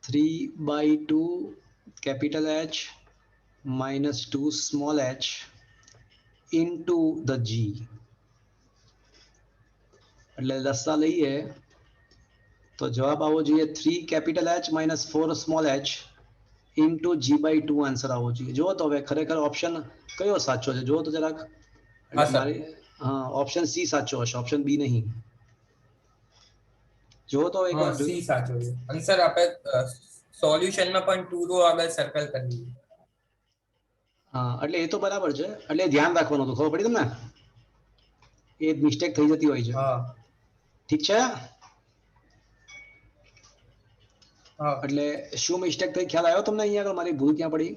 3/2 capital H minus 2 small h into the g. એટલે લસા લઈએ તો જવાબ આવવો જોઈએ 3 capital H minus 4 small h into g/2 answer આવવો જોઈએ. જુઓ તો હવે ખરેખર ઓપ્શન કયો સાચો છે? જુઓ તો જરાક. હા સર. હા, ઓપ્શન સી સાચો હશે, ઓપ્શન બી નહીં. જુઓ તો હા એકવાર. સી સાચો છે. અને સર આપણે સોલ્યુશનમાં પણ 2 રો આગળ સર્કલ કરી દીધી. હા, એટલે એ તો બરાબર છે. એટલે ધ્યાન રાખવાનું હતું, ખબર પડી તમને? એ મિસ્ટેક થઈ જતી હોય છે. હા ઠીક છે? હા એટલે શું મિસ્ટેક થઈ ખ્યાલ આવ્યો તમને? અહીંયા આગળ મારી ભૂલ ક્યાં પડી?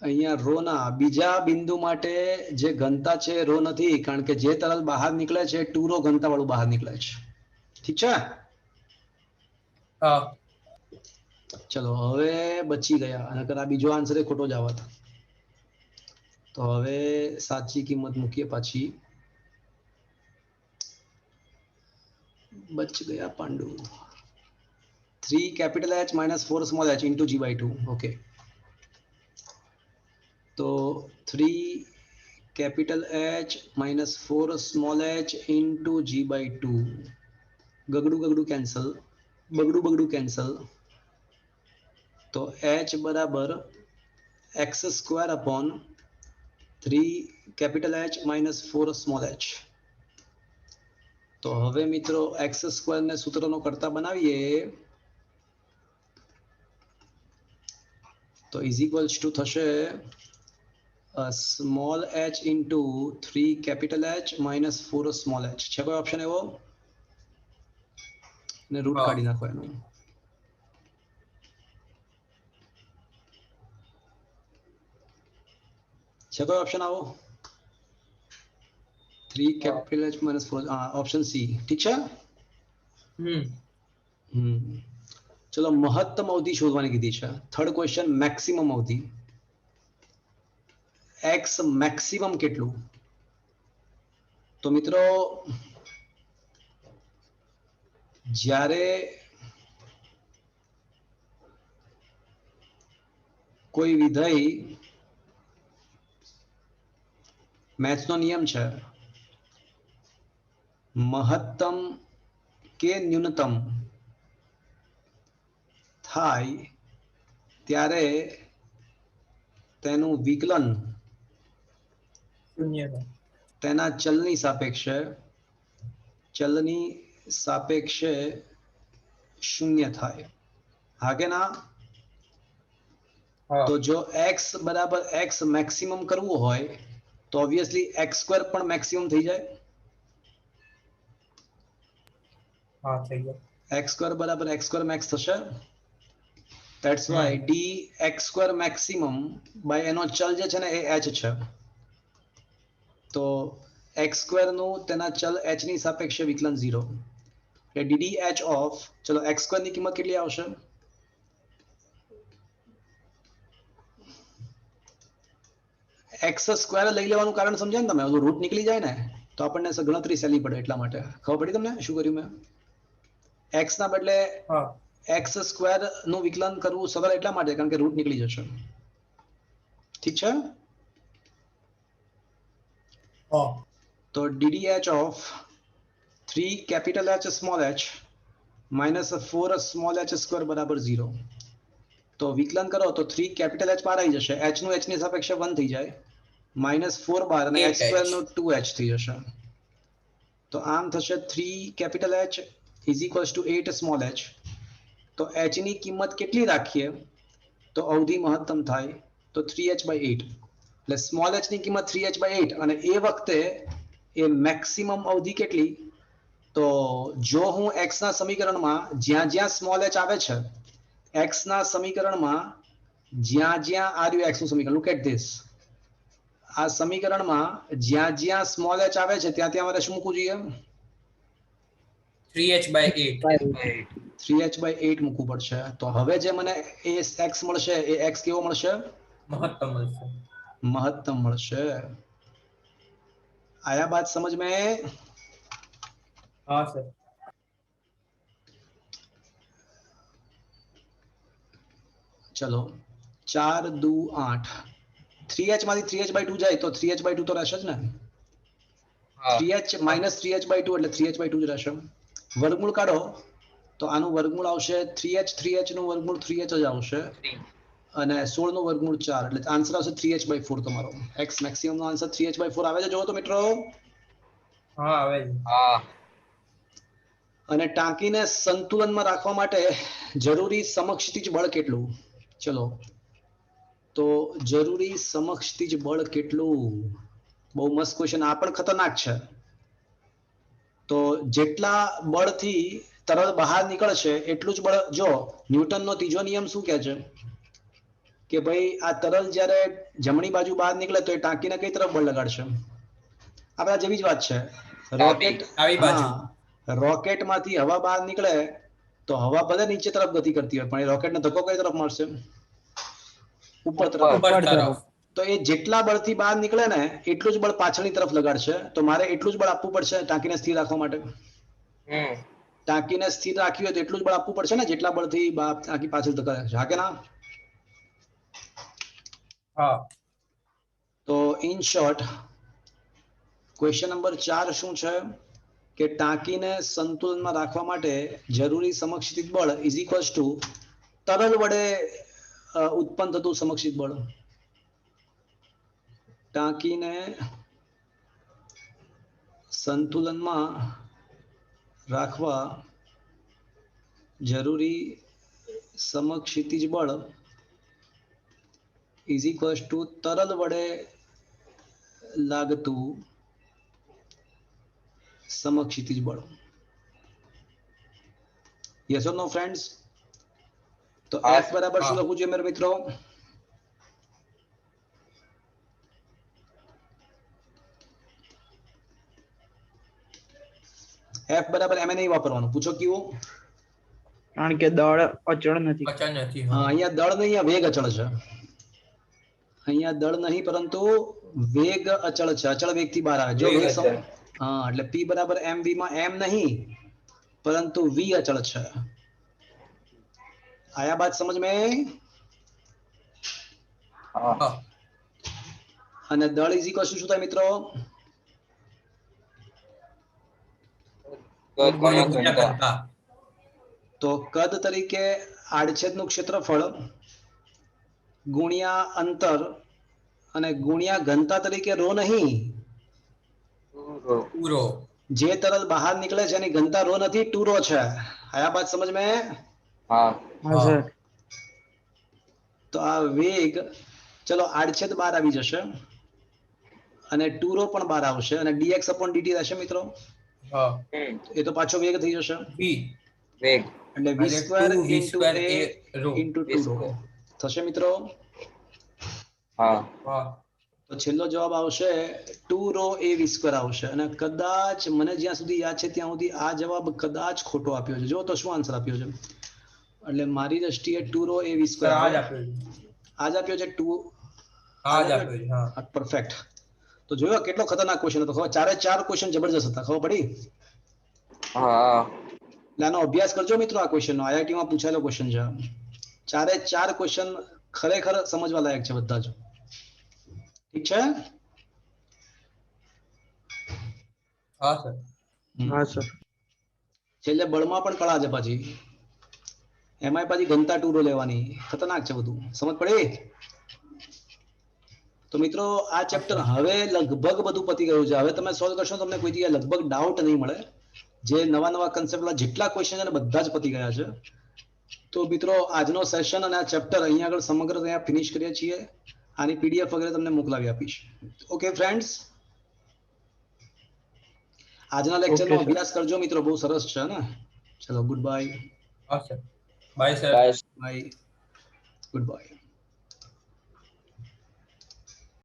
અહીંયા રો ના બીજા બિંદુ માટે જે ઘનતા છે રો નથી, કારણ કે જે તરલ બહાર નીકળે છે 2 રો ઘનતા વાળું બહાર નીકળે છે. ઠીક છે, હા ચલો હવે બચી ગયા, અને આ બીજો આન્સર એ ખોટો જ આવત. તો હવે સાચી કિંમત મૂકીએ પાછી. બચ ગયા પાંડુ. 3 capital H minus 4 small h into g by 2. Okay, તો 3 capital H minus 4 small h into g by 2. ગગડું ગગડું કેન્સલ, બગડું બગડું કેન્સલ. તો h બરાબર x square upon 3 capital H minus 4 small h. તો હવે મિત્રો x સ્ક્વેર ને સૂત્રનો કરતા બનાવીએ તો ઇઝ ઇક્વલ્સ ટુ થશે small h into 3 capital H minus 4 small h. છે કોઈ ઓપ્શન એવો? ને રૂટ હા. કાઢી નાખો એનું. છે કોઈ ઓપ્શન આવો? 3 capital H minus 4, option C. ઠીક છે. ચલો મહત્તમ અવધિ શોધવાની કીધી છે. થર્ડ ક્વેશ્ચન મેક્સિમમ અવધિ. એક્સ મેક્સિમમ કેટલું? તો મિત્રો જ્યારે કોઈ વિધેય, મેથ્સનો નિયમ છે મહત્તમ કે ન્યૂનતમ થાય ત્યારે તેનું વિકલન શૂન્ય તેના ચલની સાપેક્ષે શૂન્ય થાય. હા કે ના? હા તો જો x બરાબર x મેક્સિમમ કરવું હોય તો ઓબ્વિયસલી x સ્ક્વેર પણ મેક્સિમમ થઈ જાય. હા થઈ ગયો. x સ્ક્વેર બરાબર x સ્ક્વેર મેક્સ થશે. That's why D X square maximum by એનો ચલ જે છે ને એ h છે. તો x સ્ક્વેર નું તેના ચલ h ની સાપેક્ષે વિકલન 0. એટલે ડીડી એચ ઓફ, ચલો x સ્ક્વેર ની કિંમત કેટલી આવશે? એક્સ સ્ક્વેર લઈ લેવાનું કારણ સમજાય ને તમે? રૂટ નીકળી જાય ને તો આપણને ગણતરી સહેલી પડે, એટલા માટે. ખબર પડી તમને શું કર્યું મેં? એક્સ ના બદલે હા એક્સ સ્ક્વેર નું વિકલન કરવું સરળ એટલા માટે કારણ કે રૂટ નીકળી જશે. ઠીક છે. હા તો ddh of 3 capital H small h minus 4 small h square બરાબર 0. તો વિકલન કરો તો 3 capital H બહાર આવી જશે, h નું h ની સાપેક્ષે 1 થઈ જાય, -4 બહાર અને h સ્ક્વેર નું 2h થઈ જશે. તો આમ થશે 3 capital H is equals to 8 small h. તો h ની કિંમત કેટલી રાખીએ તો અવધિ મહત્તમ થાય? તો 3h/8. એટલે સ્મોલ h ની કિંમત 3h/8 અને એ વખતે એ મેક્સિમમ અવધિ કેટલી? તો જો હું x ના સમીકરણમાં જ્યાં જ્યાં સ્મોલ h આવે છે, x ના સમીકરણમાં જ્યાં જ્યાં આ રહ્યું x નું સમીકરણ, લુક એટ ધીસ. આ સમીકરણમાં જ્યાં જ્યાં સ્મોલ h આવે છે ત્યાં ત્યાં મારે શું મૂકવું જોઈએ? 3h/8. 3h/8 મૂકવું પડશે. તો હવે જે મને એ x મળશે એ x કેવો મળશે? મહત્તમ મળશે. મહત્તમ મળશે. આયા બાત સમજ में? હા સર. ચલો 4 2 8. 3h માંથી 3h/2 જાય તો 3h/2 તો રહેશે જ ને. 3h minus 3h/2 એટલે 3h/2 જ રહેશે. વર્ગમૂળ કાઢો તો આનું વર્ગમૂળ આવશે 3h નું વર્ગમૂળ 3h જ આવશે અને 16 નું વર્ગમૂળ 4 એટલે આન્સર આવશે 3h/4 તમારો. x મેક્સિમમ નો આન્સર 3h/4 આવે છે. જોવો તો મિત્રો. હા આવે છે. હા અને ટાંકીને સંતુલનમાં રાખવા માટે જરૂરી સમક્ષિતિજ બળ કેટલું? ચલો તો જરૂરી સમક્ષિતિજ બળ કેટલું? બહુ મસ્ત ક્વેશ્ચન. આ પણ ખતરનાક છે. તો જેટલા બળથી તરલ બહાર નીકળશે એટલું જ બળ. જો ન્યૂટનનો ત્રીજો નિયમ શું કહે છે કે ભાઈ આ તરલ જ્યારે જમણી બાજુ બહાર નીકળે તો એ ટાંકીને કઈ તરફ બળ લગાડશે? આપણે આ જેવી જ વાત છે. રોકેટ, ડાબી બાજુ. હા, રોકેટ માંથી હવા બહાર નીકળે તો હવા ભલે નીચે તરફ ગતિ કરતી હોય પણ એ રોકેટને ધક્કો કઈ તરફ મારશે? ઉપર તરફ. ઉપર ઉપર તરફ. તો એ જેટલા બળથી બહાર નીકળે ને એટલું જ બળ પાછળની તરફ લગાડશે. તો મારે એટલું જ બળ આપવું પડશે ટાંકીને સ્થિર રાખવા માટે. હમ ટાંકીને સ્થિર રાખવી હોય તો એટલું જ બળ આપવું પડશે ને જેટલા બળથી ટાંકી પાછળ ધકેલે છે. હા કે ના? હા. તો ઇન શોર્ટ ક્વેશ્ચન નંબર 4 શું છે કે ટાંકીને સંતુલનમાં રાખવા માટે જરૂરી સમક્ષિતિજ બળ ઇઝ ઇક્વલ્સ ટુ તરલ વડે ઉત્પન્ન થતું સમક્ષિત બળ. ટાંકીને સંતુલનમાં રાખવા જરૂરી સમક્ષિતિજ બળ ઇઝ ઇક્વલ્સ ટુ તરલ વડે લાગતું સમક્ષિતિજ બળ. Yes or no friends? તો હા, F બરાબર શું હા. લખવું જોઈએ મારા મિત્રો? F બરાબર એમ નહીં વાપરવાનું. પૂછો કેવું? કારણ કે દળ અચળ નથી. અચળ નથી. હા, હા. અહીંયા દળ નહીં, અહીંયા વેગ અચળ છે. અહીંયા દળ નહીં પરંતુ વેગ અચળ છે. અચળ વેગથી બહાર આવે. જો વેગ વેગ અચળ. હા, એટલે P બરાબર mv માં m નહીં પરંતુ v અચળ છે. આયા બાત સમજ में? હા હા. અને દળ ઇઝ ઇક્વલ શું થાય મિત્રો? કદ ગુણ્યા ગુણ્યા ઘનતા. ઘનતા. તો કદ તરીકે આડછેદનું ક્ષેત્રફળ ગુણ્યા અંતર અને ગુણ્યા ઘનતા તરીકે રો નહીં. પૂરો. જે તરલ બહાર નીકળે છે એની ઘનતા રો નથી, 2 રો છે. આયા બાત સમજ में? હા હા સર. તો આ વેગ ચલો આડછેદ બહાર આવી જશે અને 2 રો પણ બહાર આવશે અને dx dt રહેશે મિત્રો. હા. હમ એ તો પાછો વેગ થઈ જશે v વેગ એટલે v અને square 2v into square a એ rho. Into V 2 rho square. થશે મિત્રો. હા હા. તો છેલ્લો જવાબ આવશે 2 રો a v સ્ક્વેર આવશે. અને કદાચ મને જ્યાં સુધી યાદ છે ત્યાં સુધી આ જવાબ કદાચ ખોટો આપ્યો છે. જો તો શું આન્સર આપ્યો છે? એટલે મારી દ્રષ્ટિએ 2 રો a v સર સ્ક્વેર આ જ આવે. આપ્યું છે. આજ આપ્યો છે 2. આ જ આપ્યું છે. હા. પરફેક્ટ. તો જોયો કેટલો ખતરનાક ક્વેશ્ચન હતો. ખબર ચારે ચાર ક્વેશ્ચન જબરજસ્ત હતા. ખબર પડી? હા એટલે આનો અભ્યાસ કરજો મિત્રો. આ ક્વેશ્ચનનો આઈઆઈટી માં પૂછાયેલો ક્વેશ્ચન છે. ચારે ચાર ક્વેશ્ચન ખરેખર સમજવા લાયક છે બધા જ. ઠીક છે? હા સર. હા સર. છેલ્લે બળમાં પણ કળા છે પાછી. એમાંય પાછી ઘનતા 2 રો લેવાની. ખતરનાક છે બધું. સમજ પડી? તો મિત્રો આ ચેપ્ટર હવે લગભગ બધું પતી ગયું છે. હવે તમે સોલ્વ કરશો તમને કોઈ જગ્યાએ લગભગ ડાઉટ નહીં મળે. જે નવા નવા કન્સેપ્ટના જેટલા ક્વેશ્ચન છે ને બધા જ પતી ગયા છે. તો મિત્રો આજનો સેશન અને આ ચેપ્ટર અહીંયા આગળ સમગ્ર અહીંયા ફિનિશ કરીએ છીએ. આની પીડીએફ વગેરે તમને મોકલાવી આપીશ. ઓકે ફ્રેન્ડ્સ, આજના લેક્ચરનો Okay, sir. અભ્યાસ કરજો મિત્રો. બહુ સરસ છે ને. ચલો ગુડ બાય. હા sir. Bye sir. Bye bye. Good bye.